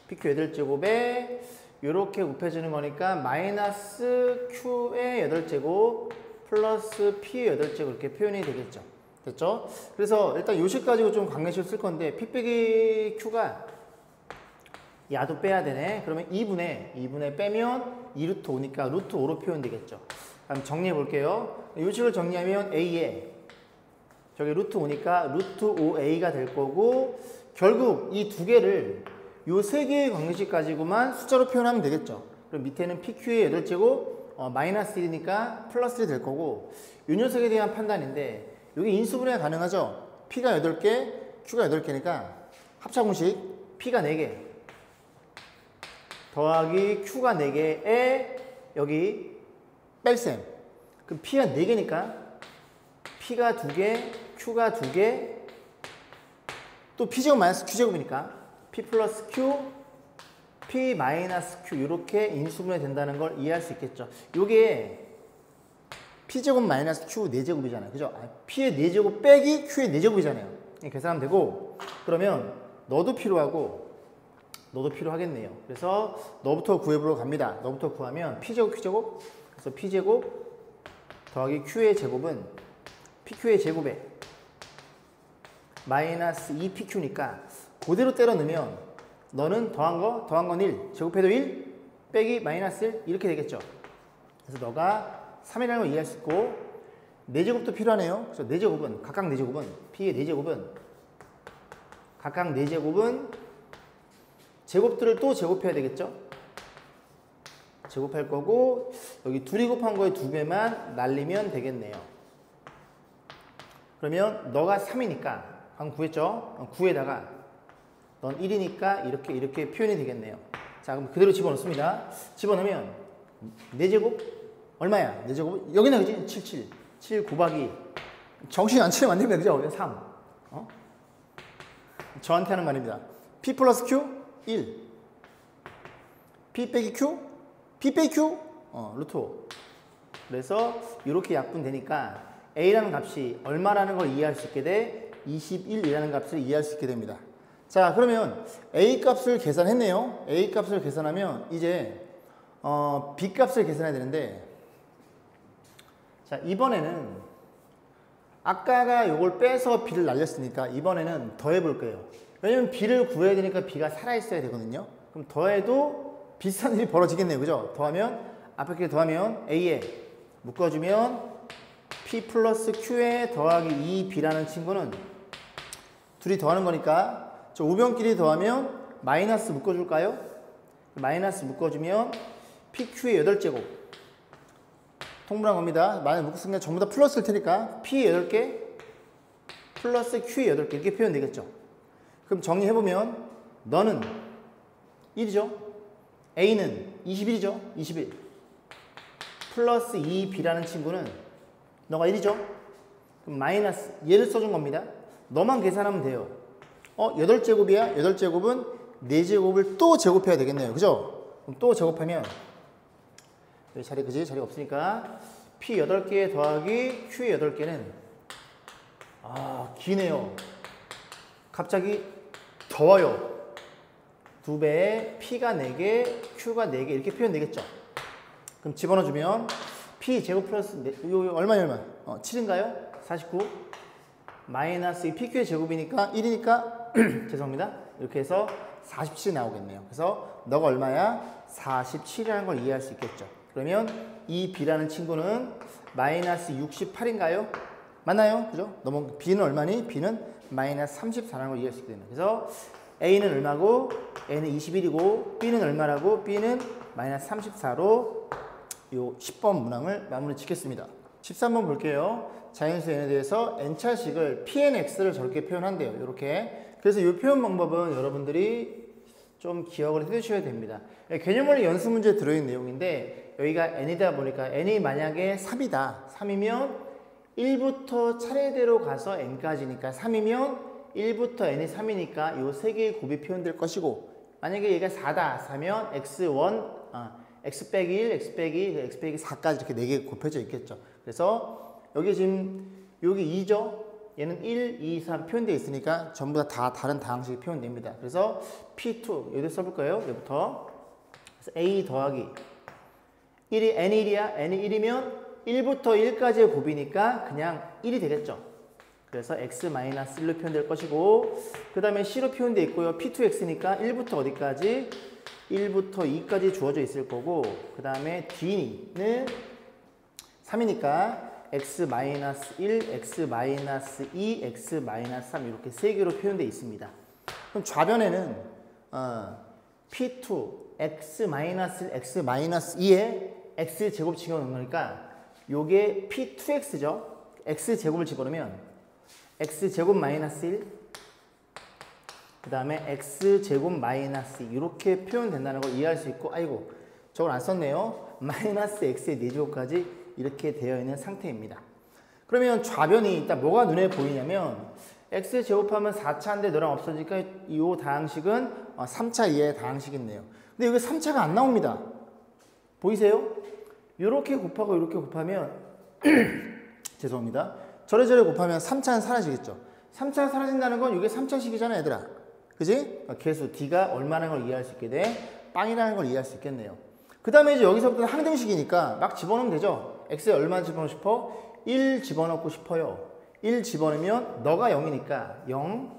8제곱에 이렇게 곱해주는 거니까 마이너스 Q의 8제곱 플러스 P의 8제곱 이렇게 표현이 되겠죠. 됐죠? 그래서 일단 요식 가지고 좀 관계식을 쓸 건데, P 빼기 Q가 야도 빼야 되네. 그러면 2분의 빼면 2루트 5니까 루트 5로 표현되겠죠. 그럼 정리해 볼게요. 요식을 정리하면 A에 저기 루트 5니까 루트 5A가 될 거고, 결국 이 두 개를 요 세 개의 관계식 가지고만 숫자로 표현하면 되겠죠. 그럼 밑에는 PQ의 8제곱 마이너스 1이니까 플러스 1이 될 거고, 요 녀석에 대한 판단인데 여기 인수분해가 가능하죠. P가 8개, Q가 8개니까 합차공식 P가 4개 더하기 Q가 4개에 여기 뺄셈. 그럼 P가 4개니까 P가 2개, Q가 2개, 또 P제곱 마이너스 Q제곱이니까 P 플러스 Q, P 마이너스 Q 이렇게 인수분해 된다는 걸 이해할 수 있겠죠. 요게 P제곱 마이너스 Q 4제곱이잖아요. 그죠? P의 4제곱 빼기 Q의 4제곱이잖아요. 계산하면 되고, 그러면 너도 필요하겠네요. 그래서 너부터 구해보러 갑니다. 너부터 구하면 P제곱, Q제곱, 그래서 P제곱 더하기 Q의 제곱은 PQ의 제곱에 마이너스 2PQ니까 그대로 때려 넣으면 너는 더한 건 1, 제곱해도 1, 빼기 마이너스 1 이렇게 되겠죠. 그래서 너가 3이라는 걸 이해할 수 있고, 4제곱도 필요하네요. 그래서 4제곱은 각각 4제곱은 P의 4제곱은 각각 4제곱은 제곱들을 또 제곱해야 되겠죠. 제곱할 거고, 여기 둘이 곱한 거에 2배만 날리면 되겠네요. 그러면 너가 3이니까 방금 구했죠? 9에다가 넌 1이니까 이렇게 표현이 되겠네요. 자, 그럼 그대로 집어넣습니다. 집어넣으면 4제곱 얼마야? 4제곱 여기는 그지? 7 곱하기 정신 안 차리면 안 됩니다. 그죠? 3 저한테 하는 말입니다. P 플러스 Q 1 P 빼기 Q P 빼기 Q? 루트 5. 그래서 이렇게 약분되니까 A라는 값이 얼마라는 걸 이해할 수 있게 돼? 21이라는 값을 이해할 수 있게 됩니다. 자, 그러면 A 값을 계산했네요. A 값을 계산하면 이제 B 값을 계산해야 되는데, 자, 이번에는 아까가 요걸 빼서 B를 날렸으니까 이번에는 더해볼 거예요. 왜냐면 B를 구해야 되니까 B가 살아있어야 되거든요. 그럼 더해도 비슷한 일이 벌어지겠네요. 그죠? 더하면, 앞에 게 더하면 A에 묶어주면 P 플러스 Q에 더하기 2B라는 친구는 둘이 더하는 거니까 저 우변끼리 더하면 마이너스 묶어줄까요? 마이너스 묶어주면 PQ의 8제곱 통분한 겁니다. 만약 묶었으면 전부 다 플러스일 테니까 P 8개 플러스 Q 8개 이렇게 표현되겠죠. 그럼 정리해보면 너는 1이죠. A는 21이죠. 21 플러스 2B라는 친구는 너가 1이죠. 그럼 마이너스 얘를 써준 겁니다. 너만 계산하면 돼요. 8제곱이야. 8제곱은 4제곱을 또 제곱해야 되겠네요. 그죠? 그럼 또 제곱하면 여기 자리 그지? 자리가 없으니까 P 8개 더하기 Q 8개는 기네요. 갑자기 더워요. 2배에 P가 4개, Q가 4개 이렇게 표현되겠죠. 그럼 집어넣어주면 P 제곱 플러스 이거 얼마? 7인가요? 49 마이너스 이 PQ의 제곱이니까 1이니까 죄송합니다. 이렇게 해서 47이 나오겠네요. 그래서 너가 얼마야? 47이라는 걸 이해할 수 있겠죠. 그러면 이 B라는 친구는 마이너스 68인가요? 맞나요? 그죠? 너무 B는 얼마니? B는 마이너스 34라는 걸 이해할 수 있게 됩니다. 그래서 A는 얼마고 A는 21이고 B는 얼마라고? B는 마이너스 34로 요 10번 문항을 마무리 짓겠습니다. 13번 볼게요. 자연수 n에 대해서 n차식을 pnx를 저렇게 표현한대요. 이렇게. 그래서 이 표현 방법은 여러분들이 좀 기억을 해두셔야 됩니다. 개념원리 연수 문제에 들어있는 내용인데 여기가 n이다 보니까 n이 만약에 3이다. 3이면 1부터 차례대로 가서 n까지니까 3이면 1부터 n이 3이니까 이 세 개의 곱이 표현될 것이고 만약에 얘가 4다. 4면 x1, x 빼기 1, x 빼기 2, x 빼기 4까지 이렇게 4개 곱해져 있겠죠. 그래서 여기 지금 여기 2죠. 얘는 1, 2, 3 표현되어 있으니까 전부 다 다른 다항식이 표현됩니다. 그래서 P2 여기다 써볼 거예요. 여기부터 그래서 A 더하기 1이 N이 1이야. N이 1이면 1부터 1까지의 곱이니까 그냥 1이 되겠죠. 그래서 X-1로 표현될 것이고 그 다음에 C로 표현되어 있고요. P2X니까 1부터 어디까지? 1부터 2까지 주어져 있을 거고 그 다음에 D는 3이니까 x-1, x-2, x-3 이렇게 세 개로 표현되어 있습니다. 그럼 좌변에는 P2, x-1, x-2에 x제곱 집어넣는 거니까 요게 P2x죠. x제곱을 집어넣으면 x제곱 마이너스 1, 그 다음에 x제곱 마이너스 2 이렇게 표현된다는 걸 이해할 수 있고 아이고 저걸 안 썼네요. 마이너스 x의 4제곱까지 이렇게 되어 있는 상태입니다. 그러면 좌변이 일단 뭐가 눈에 보이냐면 x 제곱하면 4차인데 너랑 없어지니까 이 다항식은 3차 이하의 다항식이네요. 근데 여기 3차가 안 나옵니다. 보이세요? 이렇게 곱하고 이렇게 곱하면 죄송합니다. 저래저래 곱하면 3차는 사라지겠죠. 3차가 사라진다는 건 이게 3차식이잖아 얘들아. 그지? 개수 D가 얼마라는 걸 이해할 수 있게 돼. 빵이라는 걸 이해할 수 있겠네요. 그 다음에 이제 여기서부터는 항등식이니까 막 집어넣으면 되죠. x에 얼마 집어넣고 싶어? 1 집어넣고 싶어요. 1 집어넣으면 너가 0이니까 0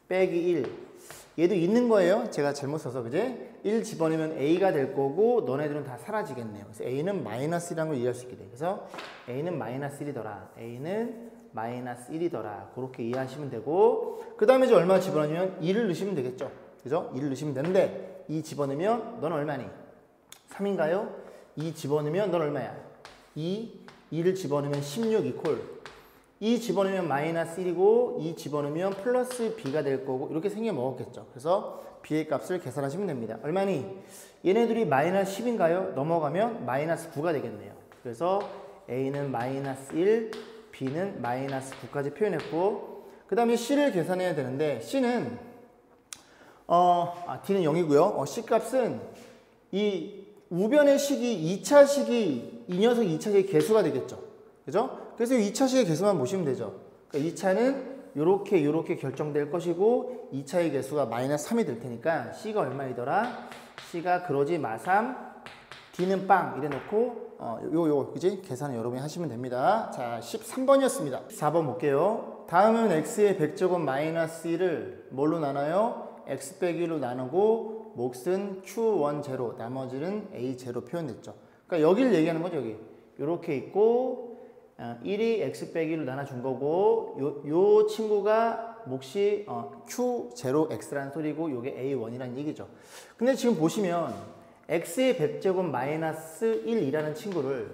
빼기 1 얘도 있는 거예요. 제가 잘못 써서 그지? 1 집어넣으면 a가 될 거고 너네들은 다 사라지겠네요. 그래서 a는 마이너스라는 걸 이해할 수 있게 돼요. 그래서 a는 마이너스 1이더라. a는 마이너스 1이더라. 그렇게 이해하시면 되고 그 다음에 이제 얼마 집어넣으면 2를 넣으시면 되겠죠. 그죠? 2를 넣으시면 되는데 2 집어넣으면 넌 얼마니? 3인가요? 2 집어넣으면 넌 얼마야? 2를 집어넣으면 16 이퀄 2 집어넣으면 마이너스 1이고 2 집어넣으면 플러스 b가 될 거고 이렇게 생겨 먹었겠죠. 그래서 b의 값을 계산하시면 됩니다. 얼마니? 얘네들이 마이너스 10인가요? 넘어가면 마이너스 9가 되겠네요. 그래서 a는 마이너스 1, b는 마이너스 9까지 표현했고 그 다음에 c를 계산해야 되는데 c는 d는 0이고요. c 값은 이 우변의 식이 2차식이 이 녀석 2차식의 개수가 되겠죠. 그죠? 그래서 2차식의 개수만 보시면 되죠. 그러니까 2차는 요렇게 결정될 것이고 2차의 개수가 마이너스 3이 될 테니까 C가 얼마이더라? C가 그러지 마삼, D는 빵 이래 놓고 그지? 계산을 여러분이 하시면 됩니다. 자, 13번이었습니다. 4번 볼게요. 다음은 X의 100제곱 마이너스 1을 뭘로 나눠요? X 빼기 1로 나누고 몫은 Q1 제로, 나머지는 A 제로 표현됐죠. 그러니까 여기를 얘기하는 거죠. 여기 요렇게 있고 1이 X 빼기 1로 나눠준 거고 요 친구가 몫이 Q0X라는 소리고 요게 A1이라는 얘기죠. 근데 지금 보시면 X의 100제곱 마이너스 1이라는 친구를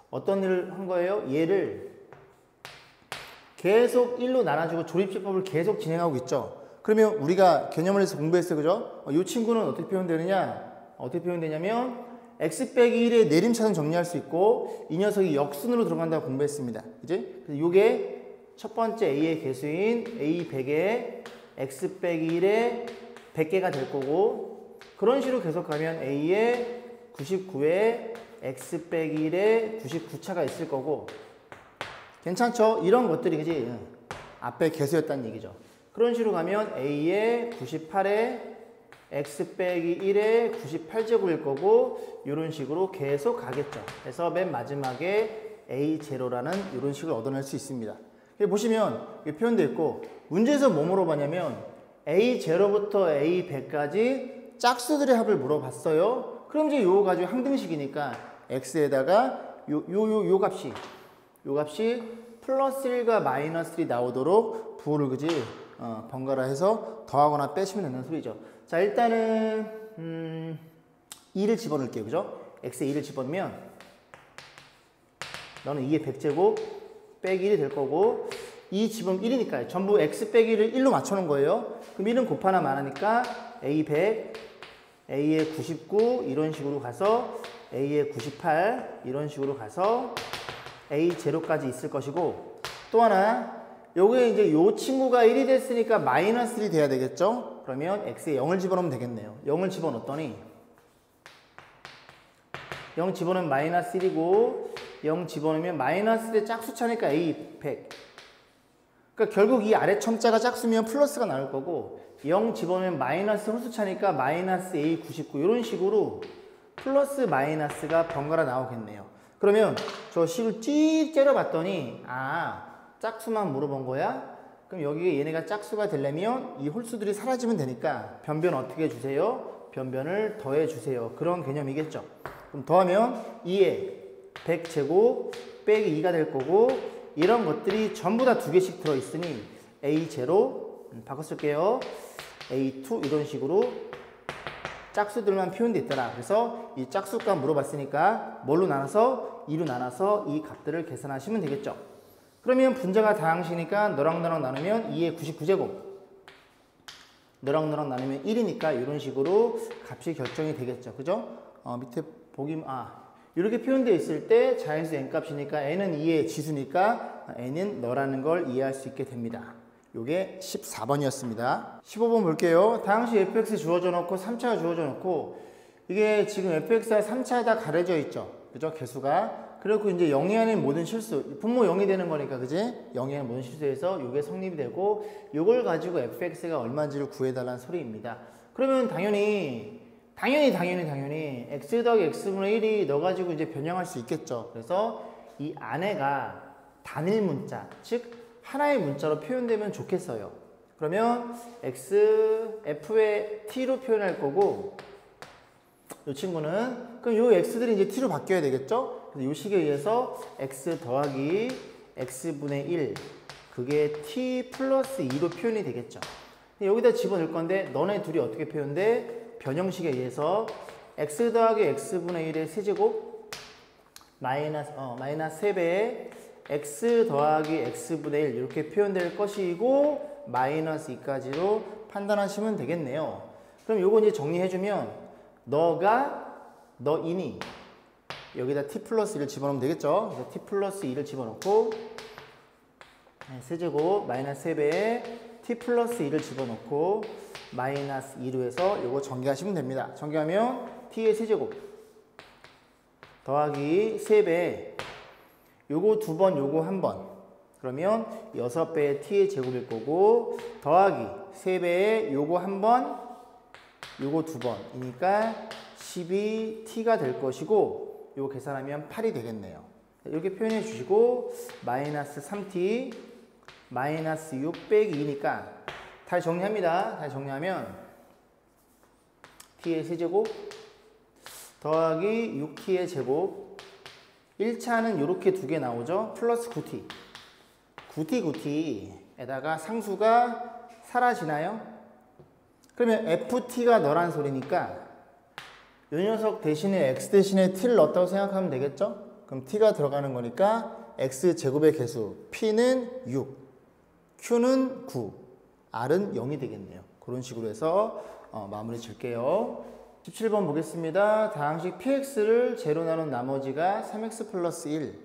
어떤 일을 한 거예요? 얘를 계속 1로 나눠주고 조립제법을 계속 진행하고 있죠. 그러면 우리가 개념을 해서 공부했어요. 그죠? 이 친구는 어떻게 표현되느냐? 어떻게 표현되냐면 x 빼기 1의 내림차순 정리할 수 있고 이 녀석이 역순으로 들어간다고 공부했습니다. 그지? 그래서 이게 첫 번째 A의 개수인 A100에 x 빼기 1에 100개가 될 거고 그런 식으로 계속 가면 A의 99에 x 빼기 1에 99차가 있을 거고 괜찮죠? 이런 것들이 그지? 앞에 개수였다는 얘기죠. 그런 식으로 가면 A의 98에 x 빼기 1에 98제곱일 거고 이런 식으로 계속 가겠죠. 그래서 맨 마지막에 A0라는 이런 식을 얻어낼 수 있습니다. 여기 보시면 여기 표현되어 있고 문제에서 뭐 물어봤냐면 A0부터 A100까지 짝수들의 합을 물어봤어요. 그럼 이제 요거 가지고 항등식이니까 x에다가 요 값이 플러스 1과 마이너스 1이 나오도록 부호를 그지 번갈아 해서 더하거나 빼시면 된다는 소리죠. 자, 일단은 2를 집어넣을게요. 그죠? x에 2를 집어넣으면 너는 2의 100제곱 빼기 1이 될 거고 2 집으면 1이니까요. 전부 x 빼기 1을 1로 맞춰놓은 거예요. 그럼 1은 곱하나 많으니까 a100, a의 99 이런 식으로 가서 a의 98 이런 식으로 가서 a0까지 있을 것이고 또 하나 요게 이제 요 친구가 1이 됐으니까 마이너스 1이 돼야 되겠죠? 그러면 x에 0을 집어넣으면 되겠네요. 0을 집어넣었더니 0 집어넣으면 마이너스 1이고 0 집어넣으면 마이너스 1의 짝수차니까 a100. 그러니까 결국 이 아래 첨자가 짝수면 플러스가 나올 거고 0 집어넣으면 마이너스 홀수차니까 마이너스 a99 이런 식으로 플러스 마이너스가 번갈아 나오겠네요. 그러면 저 식을 쭉 째려봤더니 짝수만 물어본 거야? 그럼 여기에 얘네가 짝수가 되려면 이 홀수들이 사라지면 되니까 변변 어떻게 해주세요? 변변을 더해주세요. 그런 개념이겠죠. 그럼 더하면 2에 100제곱 빼기 2가 될 거고 이런 것들이 전부 다 두 개씩 들어있으니 A0 바꿔 쓸게요. A2 이런 식으로 짝수들만 표현되어 있더라. 그래서 이 짝수값 물어봤으니까 뭘로 나눠서? 2로 나눠서 이 값들을 계산하시면 되겠죠. 그러면 분자가 다항식이니까 너랑 나누면 2의 99제곱 너랑 나누면 1이니까 이런 식으로 값이 결정이 되겠죠. 그죠? 밑에 보기면 이렇게 표현되어 있을 때 자연수 n값이니까 n은 2의 지수니까 n은 너라는 걸 이해할 수 있게 됩니다. 요게 14번이었습니다. 15번 볼게요. 다항식 fx 주어져 놓고 3차가 주어져 놓고 이게 지금 fx가 3차에다 가려져 있죠. 그죠? 개수가. 그리고 이제 영위하는 모든 실수, 분모 0이 되는 거니까, 그지? 영위하는 모든 실수에서 이게 성립이 되고, 이걸 가지고 fx가 얼마인지를 구해달라는 소리입니다. 그러면 당연히 x 더하기 x분의 1이 너 가지고 이제 변형할 수 있겠죠. 그래서 이 안에가 단일 문자, 즉 하나의 문자로 표현되면 좋겠어요. 그러면 f의 t로 표현할 거고, 이 친구는 그럼 요 x들이 이제 t로 바뀌어야 되겠죠? 이 식에 의해서 x 더하기 x분의 1 그게 t 플러스 2로 표현이 되겠죠. 여기다 집어넣을 건데 너네 둘이 어떻게 표현돼? 변형식에 의해서 x 더하기 x분의 1의 세제곱 마이너스 3배에 x 더하기 x분의 1 이렇게 표현될 것이고 마이너스 2까지로 판단하시면 되겠네요. 그럼 요거 이제 정리해주면 너이니 여기다 t 플러스 1을 집어넣으면 되겠죠. 그래서 t 플러스 2를 집어넣고 세제곱 마이너스 3배에 t 플러스 2를 집어넣고 마이너스 2로 해서 요거 전개하시면 됩니다. 전개하면 t의 세제곱 더하기 3배 요거 2번 요거 1번 그러면 6배의 t의 제곱일 거고 더하기 3배의 요거 1번 요거 2번이니까 12t가 될 것이고 요거 계산하면 8이 되겠네요. 이렇게 표현해 주시고 마이너스 3t 마이너스 6 빼기 2니까 다시 정리합니다. 다시 정리하면 t의 세제곱 더하기 6t의 제곱 1차는 이렇게 두 개 나오죠. 플러스 9t 9t에다가 상수가 사라지나요? 그러면 ft가 너란 소리니까 이 녀석 대신에 x 대신에 t를 넣었다고 생각하면 되겠죠? 그럼 t가 들어가는 거니까 x제곱의 개수 p는 6 q는 9 r은 0이 되겠네요. 그런 식으로 해서 마무리 질게요. 17번 보겠습니다. 다항식 px를 제로 나눈 나머지가 3x 플러스 1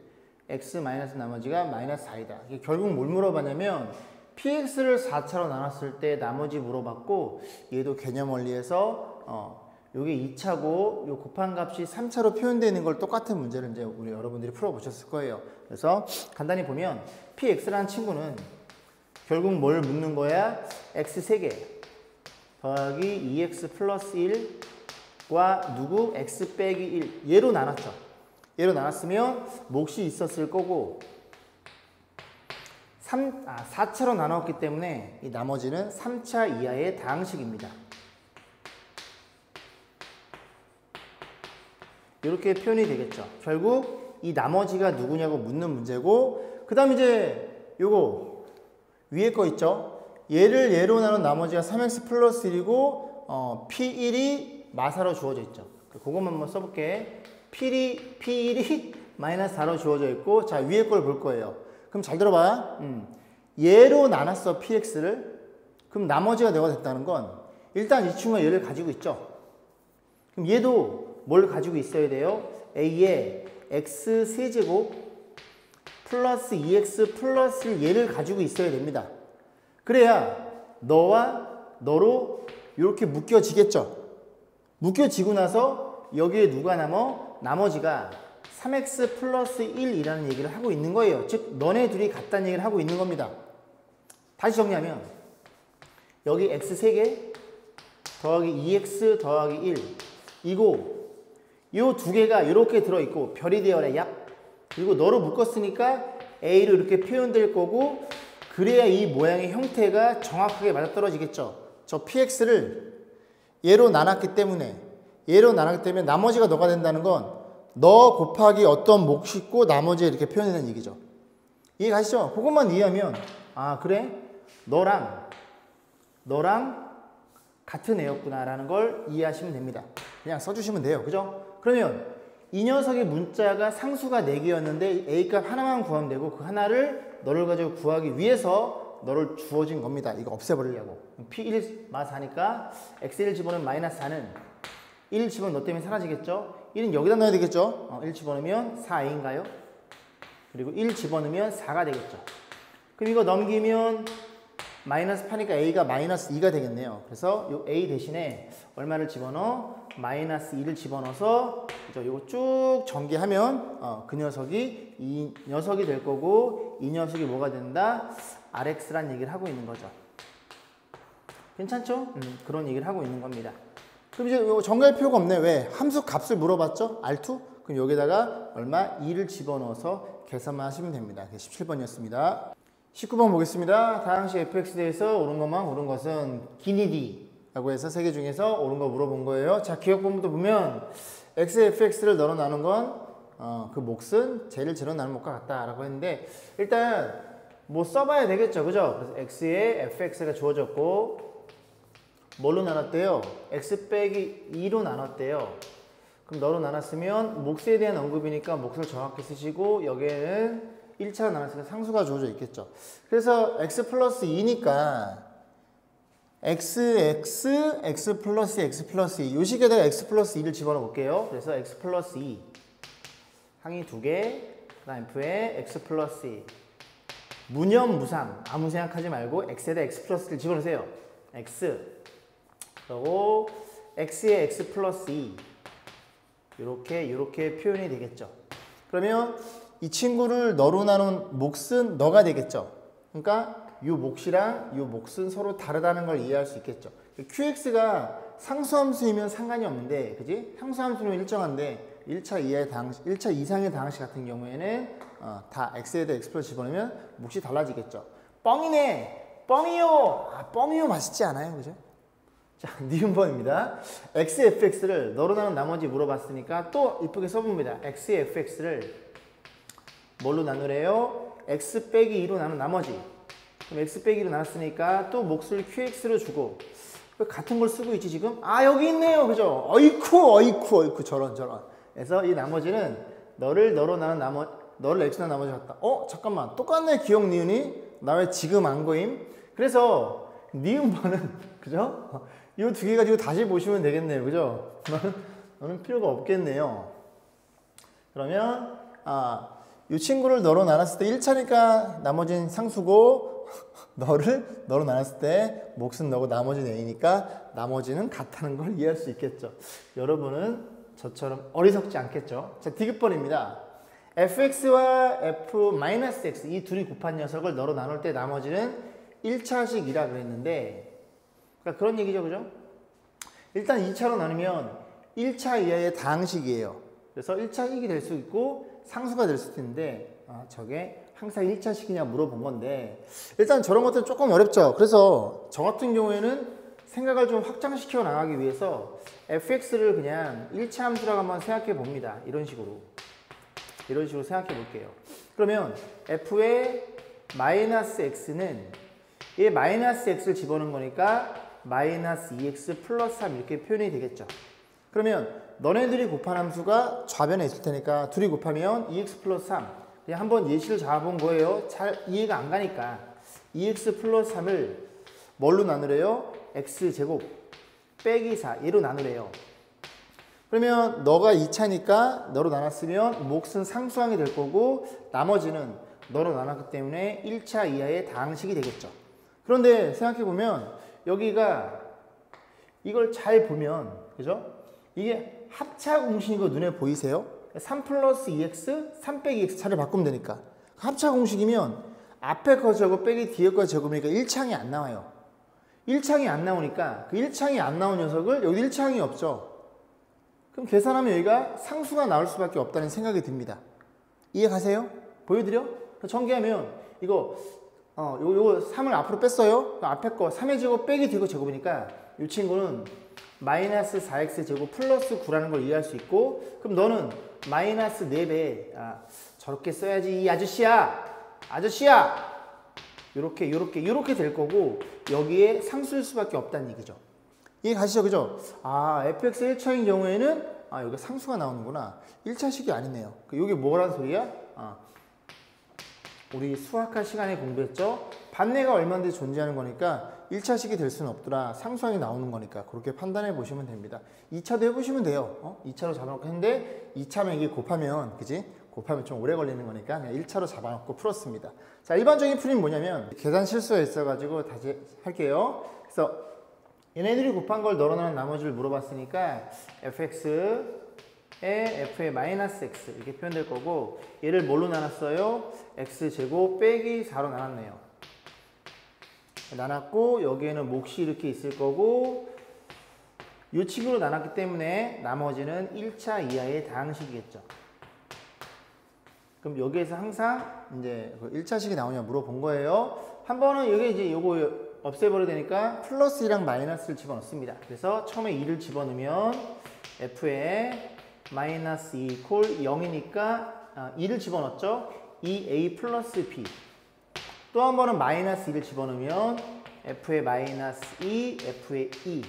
x 마이너스 나머지가 마이너스 4이다. 이게 결국 뭘 물어봤냐면 px를 4차로 나눴을 때 나머지 물어봤고 얘도 개념 원리에서 요게 2차고 요 곱한 값이 3차로 표현되는 걸 똑같은 문제를 이제 우리 여러분들이 풀어보셨을 거예요. 그래서 간단히 보면 px라는 친구는 결국 뭘 묻는 거야? x 3개 더하기 2x 플러스 1과 누구? x 빼기 1 얘로 나눴죠. 얘로 나눴으면 몫이 있었을 거고 4차로 나눴기 때문에 이 나머지는 3차 이하의 다항식입니다. 이렇게 표현이 되겠죠. 결국 이 나머지가 누구냐고 묻는 문제고 그 다음 이제 요거 위에 거 있죠. 얘를 얘로 나눈 나머지가 3x 플러스 1이고 p1이 마사로 주어져 있죠. 그것만 한번 써볼게. p1이 마이너스 4로 주어져 있고 자 위에 걸 볼 거예요. 그럼 잘 들어봐. 얘로 나눴어 px를. 그럼 나머지가 내가 됐다는 건 일단 이 친구가 얘를 가지고 있죠. 그럼 얘도 뭘 가지고 있어야 돼요? a에 x 세제곱 플러스 2x 플러스 얘를 가지고 있어야 됩니다. 그래야 너와 너로 이렇게 묶여지겠죠. 묶여지고 나서 여기에 누가 남어? 나머지가 3x 플러스 1이라는 얘기를 하고 있는 거예요. 즉 너네 둘이 같다는 얘기를 하고 있는 겁니다. 다시 정리하면 여기 x 3개 더하기 2x 더하기 1 이거 요 두 개가 이렇게 들어있고 별이 되어라 약 그리고 너로 묶었으니까 a로 이렇게 표현될 거고 그래야 이 모양의 형태가 정확하게 맞아떨어지겠죠. 저 px를 얘로 나눴기 때문에 나머지가 너가 된다는 건 너 곱하기 어떤 몫이 있고 나머지에 이렇게 표현되는 얘기죠. 이해 가시죠? 그것만 이해하면 아 그래? 너랑 같은 애였구나 라는 걸 이해하시면 됩니다. 그냥 써주시면 돼요. 그죠? 그러면 이 녀석의 문자가 상수가 4개였는데 A값 하나만 구하면 되고 그 하나를 너를 가지고 구하기 위해서 너를 주어진 겁니다. 이거 없애버리려고. P1 마이너스 4니까 X1 집어넣으면 마이너스 4는 1 집어넣으면 너 때문에 사라지겠죠? 1은 여기다 넣어야 되겠죠? 1 집어넣으면 4A인가요? 그리고 1 집어넣으면 4가 되겠죠. 그럼 이거 넘기면 마이너스 8이니까 A가 마이너스 2가 되겠네요. 그래서 요 A 대신에 얼마를 집어넣어? 마이너스 2를 집어넣어서 이거 쭉 전개하면 그 녀석이 이 녀석이 될 거고 이 녀석이 뭐가 된다? RX란 얘기를 하고 있는 거죠. 괜찮죠? 그런 얘기를 하고 있는 겁니다. 그럼 이제 이거 정리할 필요가 없네. 왜? 함수 값을 물어봤죠? R2? 그럼 여기다가 얼마? 2를 집어넣어서 계산만 하시면 됩니다. 17번이었습니다. 19번 보겠습니다. 다항식 fx에 대해서 옳은 것만 옳은 것은 기니디 라고 해서 세 개 중에서 옳은 거 물어본 거예요. 자, 기억본부터 보면 x, fx를 너로 나눈 건 그 몫은 쟤를 제로 나눈 몫과 같다 라고 했는데 일단 뭐 써봐야 되겠죠. 그죠? 그래서 x에 fx가 주어졌고 뭘로 나눴대요? x 빼기 2로 나눴대요. 그럼 너로 나눴으면 몫에 대한 언급이니까 몫을 정확히 쓰시고 여기에는 1차로 나눴으니까 상수가 주어져 있겠죠. 그래서 x 플러스 2니까 x 플러스 x 플러스 2 요 식에다가 x 플러스 2를 집어넣어 볼게요. 그래서 x 플러스 2 항이 2개 그 다음 f에 x 플러스 2 무념무상 아무 생각하지 말고 x에다 x 플러스 1을 집어넣으세요. x 그리고 x에 x 플러스 2 이렇게 표현이 되겠죠. 그러면 이 친구를 너로 나눈 몫은 너가 되겠죠. 그러니까 이 몫이랑 이 몫은 서로 다르다는 걸 이해할 수 있겠죠. QX가 상수함수이면 상관이 없는데, 그지? 상수함수는 일정한데 1차 이상의 다항식 같은 경우에는 다 x에다 x 플러스 집어넣으면 몫이 달라지겠죠. 뻥이네, 뻥이요. 뻥이요 맛있지 않아요, 그죠? 자, 니은번입니다. xfx를 너로 나눈 나머지 물어봤으니까 또 이쁘게 써봅니다. xfx를 뭘로 나누래요? x 빼기 2로 나눈 나머지. 그럼 x 빼기 2로 나눴으니까 또 몫을 qx로 주고, 같은 걸 쓰고 있지 지금? 여기 있네요, 그죠? 어이쿠 저런. 그래서 이 나머지는 너를 x로 나눈 나머지 같다. 잠깐만, 똑같네 기억 니은이? 나 왜 지금 안 거임? 그래서 니은번은 그죠? 이 두 개 가지고 다시 보시면 되겠네요, 그죠? 너는 필요가 없겠네요. 그러면 이 친구를 너로 나눴을 때 1차니까 나머지는 상수고, 너로 나눴을 때 몫은 너고 나머지는 a니까 나머지는 같다는 걸 이해할 수 있겠죠. 여러분은 저처럼 어리석지 않겠죠. 자, 디귿번입니다. fx와 f-x 이 둘이 곱한 녀석을 너로 나눌 때 나머지는 1차식이라 그랬는데, 그러니까 그런 얘기죠, 그죠? 일단 2차로 나누면 1차 이하의 다항식이에요. 그래서 1차식이 될 수 있고 상수가 될 수도 있는데, 저게 항상 1차식이냐 물어본 건데, 일단 저런 것들은 조금 어렵죠. 그래서 저 같은 경우에는 생각을 좀 확장시켜 나가기 위해서 fx를 그냥 1차 함수라고 한번 생각해 봅니다. 이런 식으로 생각해 볼게요. 그러면 f의 마이너스 x는 이 마이너스 x를 집어넣은 거니까 마이너스 2x 플러스 3 이렇게 표현이 되겠죠. 그러면 너네들이 곱한 함수가 좌변에 있을 테니까 둘이 곱하면 2x 플러스 3. 그냥 한번 예시를 잡아본 거예요. 잘 이해가 안 가니까. 2x 플러스 3을 뭘로 나누래요? x제곱 빼기 4 얘로 나누래요. 그러면 너가 2차니까 너로 나눴으면 몫은 상수항이 될 거고, 나머지는 너로 나눴기 때문에 1차 이하의 다항식이 되겠죠. 그런데 생각해보면 여기가 이걸 잘 보면, 그죠? 이게 합차 공식인 거 눈에 보이세요? 3 플러스 2x, 3 빼기 x 차를 바꾸면 되니까. 합차 공식이면 앞에 거 제곱 빼기 뒤에 거 제곱이니까 1창이 안 나와요. 1창이 안 나오니까 그 1창이 안 나온 녀석을 여기 1창이 없죠. 그럼 계산하면 여기가 상수가 나올 수밖에 없다는 생각이 듭니다. 이해 가세요? 보여드려? 전개하면 이거 요거 3을 앞으로 뺐어요. 앞에 거 3의 제곱 빼기 뒤에 거 제곱이니까 이 친구는 마이너스 4x 제곱 플러스 9라는 걸 이해할 수 있고, 그럼 너는 마이너스 4배 저렇게 써야지 이 아저씨야 요렇게 될 거고, 여기에 상수일 수밖에 없다는 얘기죠. 이해 가시죠, 그죠? fx 1차인 경우에는 여기 상수가 나오는구나. 1차식이 아니네요. 이게 뭐라는 소리야? 우리 수학할 시간에 공부했죠? 반내가 얼마든지 존재하는 거니까 1차식이 될 수는 없더라. 상수항이 나오는 거니까 그렇게 판단해 보시면 됩니다. 2차도 해보시면 돼요. 2차로 잡아놓고 했는데 2차면 이게 곱하면, 그지? 곱하면 좀 오래 걸리는 거니까 그냥 1차로 잡아놓고 풀었습니다. 자, 일반적인 풀이는 뭐냐면 계산 실수가 있어가지고 다시 할게요. 그래서 얘네들이 곱한 걸 널어놓은 나머지를 물어봤으니까 f의 마이너스 x 이렇게 표현될 거고, 얘를 뭘로 나눴어요? x제곱 빼기 4로 나눴네요. 나눴고 여기에는 몫이 이렇게 있을 거고, 이 식으로 나눴기 때문에 나머지는 1차 이하의 다항식이겠죠. 그럼 여기에서 항상 이제 1차식이 나오냐 물어본 거예요. 한 번은 여기 이제 요거 없애버려야 되니까 플러스 2랑 마이너스를 집어넣습니다. 그래서 처음에 2를 집어넣으면 f의 마이너스 2 이퀄 0이니까 2를 집어넣었죠. 2a 플러스 b. 또 한 번은 마이너스 2를 집어넣으면 f의 마이너스 2, f의 2.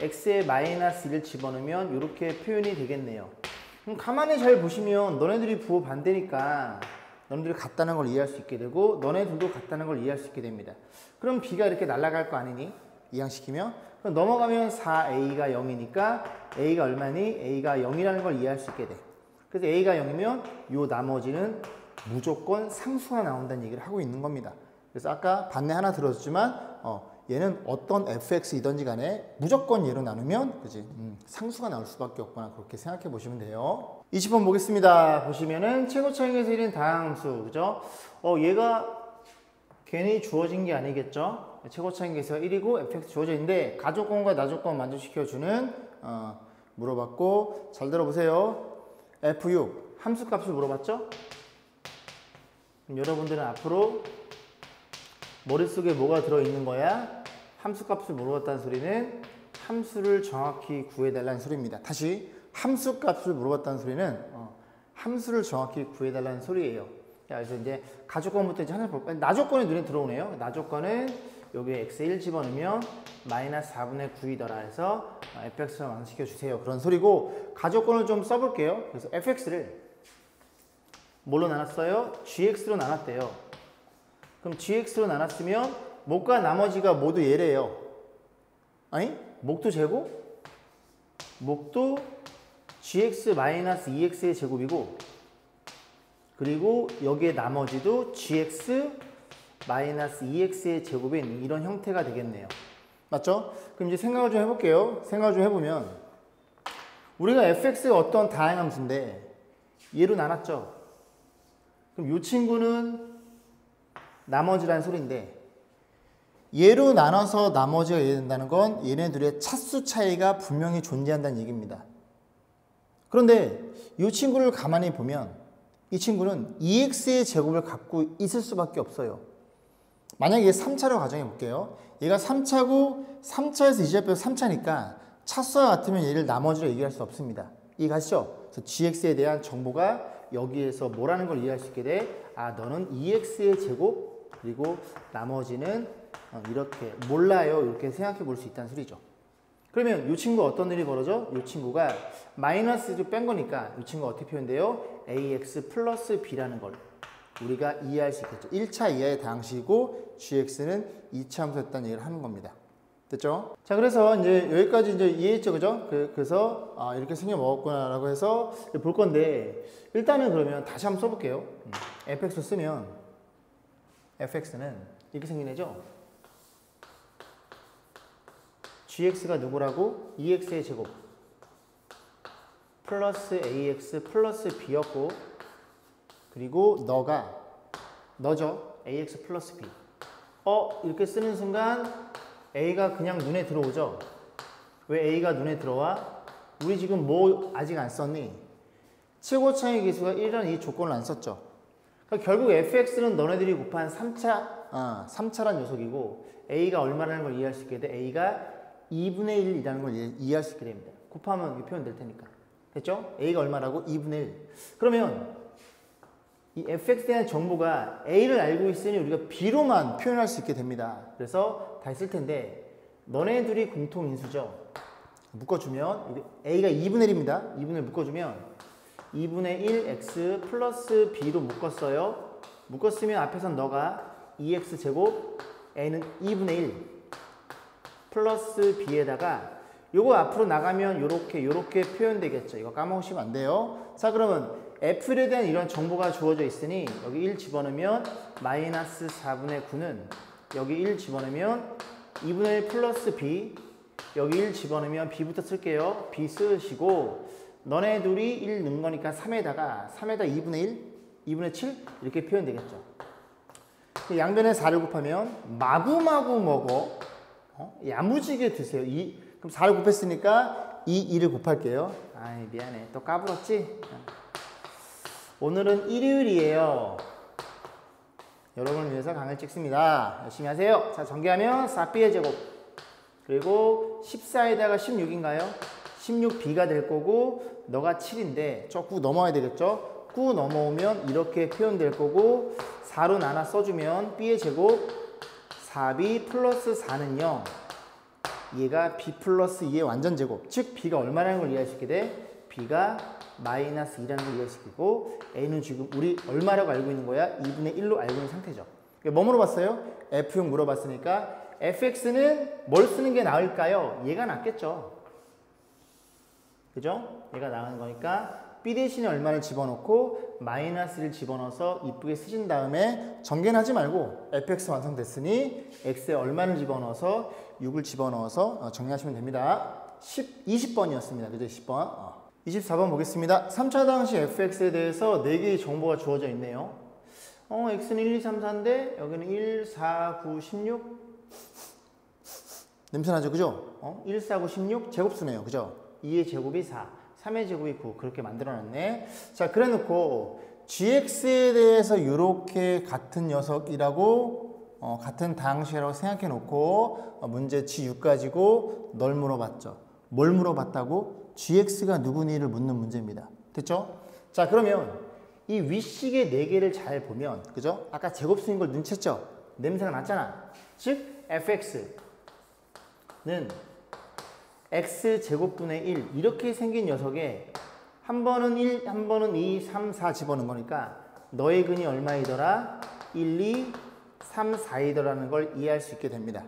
x의 마이너스 2를 집어넣으면 이렇게 표현이 되겠네요. 그럼 가만히 잘 보시면 너네들이 부호 반대니까 너네들이 같다는 걸 이해할 수 있게 되고, 너네들도 같다는 걸 이해할 수 있게 됩니다. 그럼 b가 이렇게 날아갈 거 아니니? 이항시키면? 그럼 넘어가면 4a가 0이니까 a가 얼마니? a가 0이라는 걸 이해할 수 있게 돼. 그래서 a가 0이면 요 나머지는 무조건 상수가 나온다는 얘기를 하고 있는 겁니다. 그래서 아까 반내 하나 들었지만 얘는 어떤 fx이든지 간에 무조건 얘로 나누면 그지 상수가 나올 수밖에 없거나 그렇게 생각해 보시면 돼요. 20번 보겠습니다. 보시면은 최고 차이에서 1인 다항수 그죠? 얘가 괜히 주어진 게 아니겠죠? 최고 차이에서 1이고 fx 주어져 있는데 가조건과 나조건 만족시켜주는 물어봤고 잘 들어보세요. f6 함수값을 물어봤죠? 그럼 여러분들은 앞으로 머릿속에 뭐가 들어있는 거야? 함수값을 물어봤다는 소리는 함수를 정확히 구해달라는 소리입니다. 다시 함수값을 물어봤다는 소리는 함수를 정확히 구해달라는 소리예요. 자, 그래서 이제 가조건부터 이제 하나 볼까요? 나조건이 눈에 들어오네요. 나조건은 여기에 x 1 집어넣으면 마이너스 4분의 9이더라 해서 fx를 완성시켜 주세요. 그런 소리고 가조건을 좀 써볼게요. 그래서 fx를 뭘로 나눴어요? gx로 나눴대요. 그럼 gx로 나눴으면 목과 나머지가 모두 얘래요. 아니? 목도 제곱? 목도 gx-2x의 제곱이고 그리고 여기에 나머지도 gx-2x의 제곱인 이런 형태가 되겠네요. 맞죠? 그럼 이제 생각을 좀 해볼게요. 생각을 좀 해보면 우리가 fx가 어떤 다항함수인데 얘로 나눴죠? 그럼 이 친구는 나머지라는 소리인데 얘로 나눠서 나머지가 이해된다는 건 얘네들의 차수 차이가 분명히 존재한다는 얘기입니다. 그런데 이 친구를 가만히 보면 이 친구는 2x의 제곱을 갖고 있을 수밖에 없어요. 만약에 얘 3차로 가정해 볼게요. 얘가 3차고 3차에서 이제 빼고 3차니까 차수와 같으면 얘를 나머지로 얘기할 수 없습니다. 이해가시죠? 그래서 gx에 대한 정보가 여기에서 뭐라는 걸 이해할 수 있게 돼? 아, 너는 2x의 제곱 그리고 나머지는 이렇게 몰라요. 이렇게 생각해 볼 수 있다는 소리죠. 그러면 이 친구 어떤 일이 벌어져? 이 친구가 마이너스를 뺀 거니까 이 친구가 어떻게 표현돼요? ax 플러스 b라는 걸 우리가 이해할 수 있겠죠. 1차 이하의 다항식이고 gx는 2차 함수였다는 얘기를 하는 겁니다. 됐죠? 자, 그래서 이제 여기까지 이제 이해했죠, 그죠? 그래서 이렇게 생겨 먹었구나라고 해서 볼 건데 일단은 그러면 다시 한번 써볼게요. fx 쓰면 fx는 이렇게 생긴 애죠? gx가 누구라고? 2x의 제곱 플러스 ax 플러스 b였고 그리고 너죠? ax 플러스 b 이렇게 쓰는 순간 a가 그냥 눈에 들어오죠? 왜 a가 눈에 들어와? 우리 지금 뭐 아직 안 썼니? 최고 차이 기수가 1이라는 이 조건을 안 썼죠? 그러니까 결국 fx는 너네들이 곱한 3차란 녀석이고 a가 얼마라는 걸 이해할 수 있게 돼? a가 2분의 1이라는 걸 이해할 수 있게 됩니다. 곱하면 이렇게 표현될 테니까. 됐죠? a가 얼마라고? 2분의 1. 그러면 이 fx에 대한 정보가 a를 알고 있으니 우리가 b로만 표현할 수 있게 됩니다. 그래서 다시 쓸 텐데 너네 둘이 공통인수죠. 묶어주면 a가 2분의 1입니다. 2분의 1 묶어주면 2분의 1 x 플러스 b로 묶었어요. 묶었으면 앞에선 너가 2x 제곱 a는 2분의 1 플러스 b에다가 요거 앞으로 나가면 요렇게 표현되겠죠. 이거 까먹으시면 안 돼요. 자, 그러면 f에 대한 이런 정보가 주어져 있으니 여기 1 집어넣으면 마이너스 4분의 9는 여기 1 집어넣으면 2분의 1 플러스 b 여기 1 집어넣으면 b부터 쓸게요. b 쓰시고 너네 둘이 1 넣은 거니까 3에다가 2분의 1, 2분의 7 이렇게 표현되겠죠. 양변에 4를 곱하면 마구마구 먹어. 야무지게 드세요. 그럼 4를 곱했으니까 2를 곱할게요. 아이, 미안해. 또 까불었지? 오늘은 일요일이에요. 여러분을 위해서 강을 찍습니다. 열심히 하세요. 자, 전개하면 4b의 제곱 그리고 14에다가 16인가요? 16b가 될 거고 너가 7인데 저 9 넘어야 되겠죠? 9 넘어오면 이렇게 표현될 거고 4로 나눠 써주면 b의 제곱 4b 플러스 4는 0 얘가 b 플러스 2의 완전 제곱 즉 b가 얼마라는 걸 이해할 수 있게 돼? b가 마이너스 2라는 걸 이해시키고 a는 지금 우리 얼마라고 알고 있는 거야? 2분의 1로 알고 있는 상태죠. 뭐 물어봤어요? f6 물어봤으니까 fx는 뭘 쓰는 게 나을까요? 얘가 낫겠죠. 그죠? 얘가 나은 거니까 b 대신에 얼마를 집어넣고 마이너스를 집어넣어서 이쁘게 쓰신 다음에 전개는 하지 말고 fx 완성됐으니 x에 얼마를 집어넣어서 6을 집어넣어서 정리하시면 됩니다. 20번이었습니다. 그죠? 10번. 24번 보겠습니다. 3차 당시 fx에 대해서 4개의 정보가 주어져 있네요. x는 1, 2, 3, 4인데 여기는 1, 4, 9, 16 냄새나죠? 그죠? 1, 4, 9, 16 제곱수네요. 그죠? 2의 제곱이 4, 3의 제곱이 9 그렇게 만들어놨네. 자, 그래 놓고 gx에 대해서 이렇게 같은 녀석이라고 같은 다항식이라고 생각해 놓고 문제 g6 가지고 널 물어봤죠. 뭘 물어봤다고? gx가 누구니를 묻는 문제입니다. 됐죠? 자, 그러면 이 윗식의 4개를 잘 보면 그죠? 아까 제곱수인 걸 눈치챘죠? 냄새가 났잖아. 즉 fx는 x제곱분의 1 이렇게 생긴 녀석에 한 번은 1, 한 번은 2, 3, 4 집어넣은 거니까 너의 근이 얼마이더라? 1, 2, 3, 4이더라는 걸 이해할 수 있게 됩니다.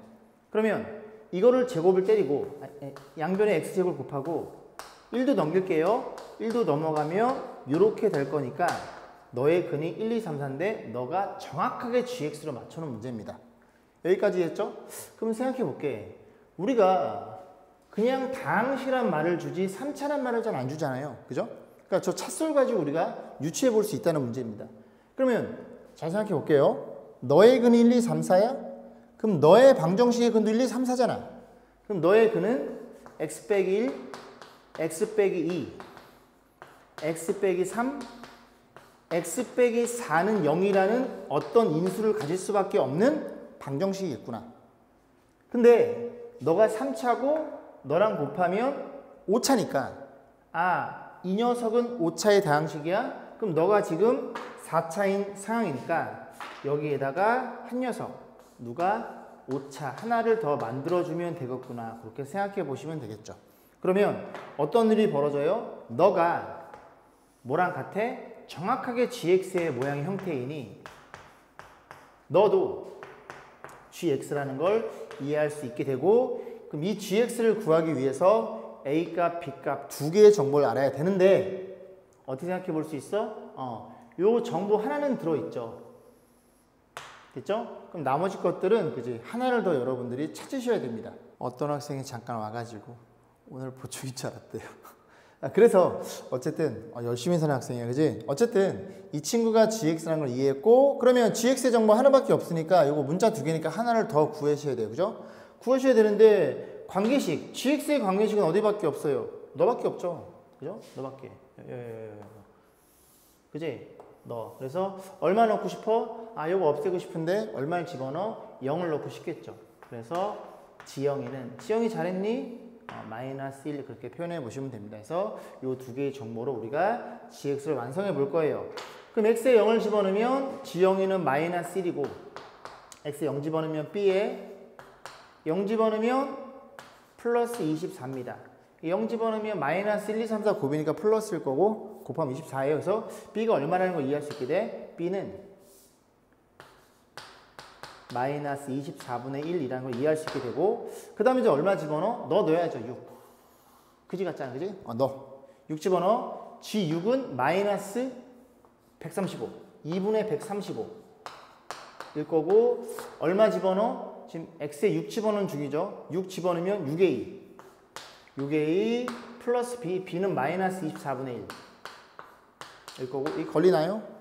그러면 이거를 제곱을 때리고 양변에 x제곱을 곱하고 1도 넘길게요. 1도 넘어가면 이렇게 될 거니까 너의 근이 1, 2, 3, 4인데 너가 정확하게 gx로 맞춰놓은 문제입니다. 여기까지 했죠? 그럼 생각해 볼게. 우리가 그냥 다항식이란 말을 주지 3차란 말을 잘 안 주잖아요. 그죠? 그러니까 저 찻솔 가지고 우리가 유추해 볼 수 있다는 문제입니다. 그러면 잘 생각해 볼게요. 너의 근이 1, 2, 3, 4야? 그럼 너의 방정식의 근도 1, 2, 3, 4잖아. 그럼 너의 근은 x 빼기 1, x 빼기 2, x 빼기 3, x 빼기 4는 0이라는 어떤 인수를 가질 수밖에 없는 방정식이겠구나. 근데 너가 3차고 너랑 곱하면 5차니까 이 녀석은 5차의 다항식이야? 그럼 너가 지금 4차인 상황이니까 여기에다가 한 녀석 누가 5차 하나를 더 만들어주면 되겠구나. 그렇게 생각해 보시면 되겠죠. 그러면 어떤 일이 벌어져요? 너가 뭐랑 같아? 정확하게 gx의 모양의 형태이니 너도 gx라는 걸 이해할 수 있게 되고 그럼 이 gx를 구하기 위해서 a값, b값 두 개의 정보를 알아야 되는데 어떻게 생각해 볼 수 있어? 요 정보 하나는 들어있죠. 됐죠? 그럼 나머지 것들은 그지 하나를 더 여러분들이 찾으셔야 됩니다. 어떤 학생이 잠깐 와가지고 오늘 보충인 줄 알았대요. 그래서 어쨌든 열심히 사는 학생이야, 그지? 어쨌든 이 친구가 gx라는 걸 이해했고 그러면 gx의 정보 하나밖에 없으니까 이거 문자 두 개니까 하나를 더 구하셔야 돼요, 그죠? 구하셔야 되는데 관계식, gx의 관계식은 어디밖에 없어요? 너밖에 없죠, 그죠? 너밖에. 그지? 너. 그래서 얼마 넣고 싶어? 이거 없애고 싶은데 얼마를 집어넣어? 0을 넣고 싶겠죠. 그래서 지영이 잘했니? 마이너스 1 그렇게 표현해 보시면 됩니다. 그래서 이 두 개의 정보로 우리가 gx를 완성해 볼 거예요. 그럼 x에 0을 집어넣으면 지영이는 마이너스 1이고 x에 0 집어넣으면 b에 0 집어넣으면 플러스 24입니다. 0 집어넣으면 마이너스 1, 2, 3, 4 곱이니까 플러스일 거고 곱하면 24예요. 그래서 b가 얼마라는 걸 이해할 수 있게 돼? b는 마이너스 24분의 1이라는 걸 이해할 수 있게 되고 그 다음에 이제 얼마 집어넣어? 너 넣어야죠. 6. 그지 같잖아. 그지? 너. 6 집어넣어. G6은 마이너스 135. 2분의 135. 일 거고 얼마 집어넣어? 지금 X에 6 집어넣은 중이죠. 6 집어넣으면 6의 2. 6의 2 플러스 B. B는 마이너스 24분의 1. 일 거고 이 걸리나요?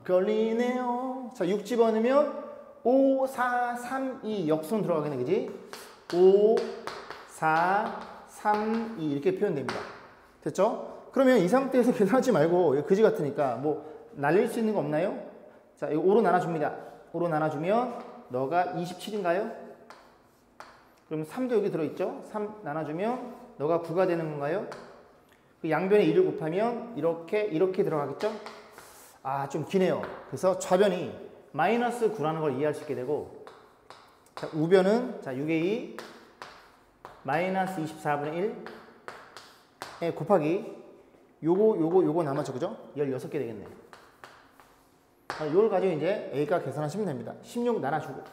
걸리네요. 자, 6 집어넣으면 5, 4, 3, 2 역순 들어가겠네, 그지? 5, 4, 3, 2 이렇게 표현됩니다. 됐죠? 그러면 이 상태에서 계산하지 말고 그지 같으니까 뭐 날릴 수 있는 거 없나요? 자, 이거 5로 나눠줍니다. 5로 나눠주면 너가 27인가요? 그럼 3도 여기 들어있죠? 3 나눠주면 너가 9가 되는 건가요? 그 양변에 2를 곱하면 이렇게 들어가겠죠? 좀 기네요. 그래서 좌변이 마이너스 9라는 걸 이해할 수 있게 되고 자, 우변은 자 6의 2 마이너스 24분의 1에 곱하기 요거 남았죠, 그죠? 16개 되겠네. 요걸 가지고 이제 A값 계산하시면 됩니다. 16 나눠주고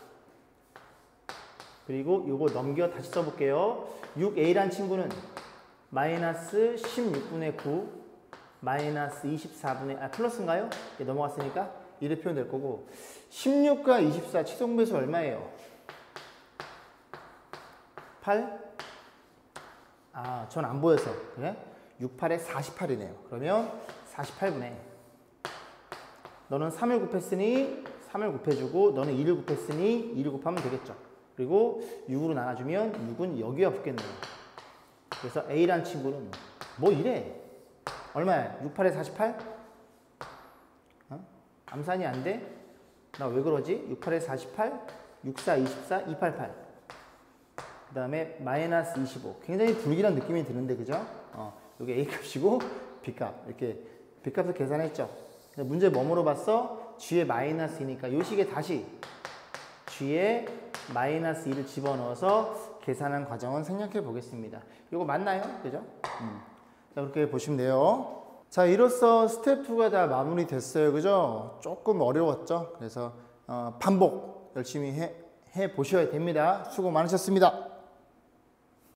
그리고 요거 넘겨 다시 써볼게요. 6A란 친구는 마이너스 16분의 9 마이너스 24분의 플러스인가요? 예, 넘어갔으니까 이렇게 표현될 거고 16과 24 치동배수 얼마예요? 8? 전 안 보여서 그래? 6, 8에 48이네요. 그러면 48분의 너는 3을 곱했으니 3을 곱해주고 너는 2를 곱했으니 2를 곱하면 되겠죠. 그리고 6으로 나눠주면 6은 여기가 붙겠네요. 그래서 A란 친구는 뭐 이래? 얼마야? 6, 8에 48? 암산이 안 돼? 나 왜 그러지? 6, 8에 48, 6, 4, 24, 288. 그 다음에 마이너스 25. 굉장히 불길한 느낌이 드는데, 그죠? 여기 A값이고 B값. 이렇게 B값을 계산했죠. 문제 뭐 물어봤어? G에 마이너스이니까 요 식에 다시 G에 마이너스 2를 집어넣어서 계산한 과정은 생략해 보겠습니다. 이거 맞나요? 그죠? 자, 그렇게 보시면 돼요. 자, 이로써 스텝 2가 다 마무리 됐어요. 그죠? 조금 어려웠죠? 그래서 반복 열심히 해 보셔야 됩니다. 수고 많으셨습니다.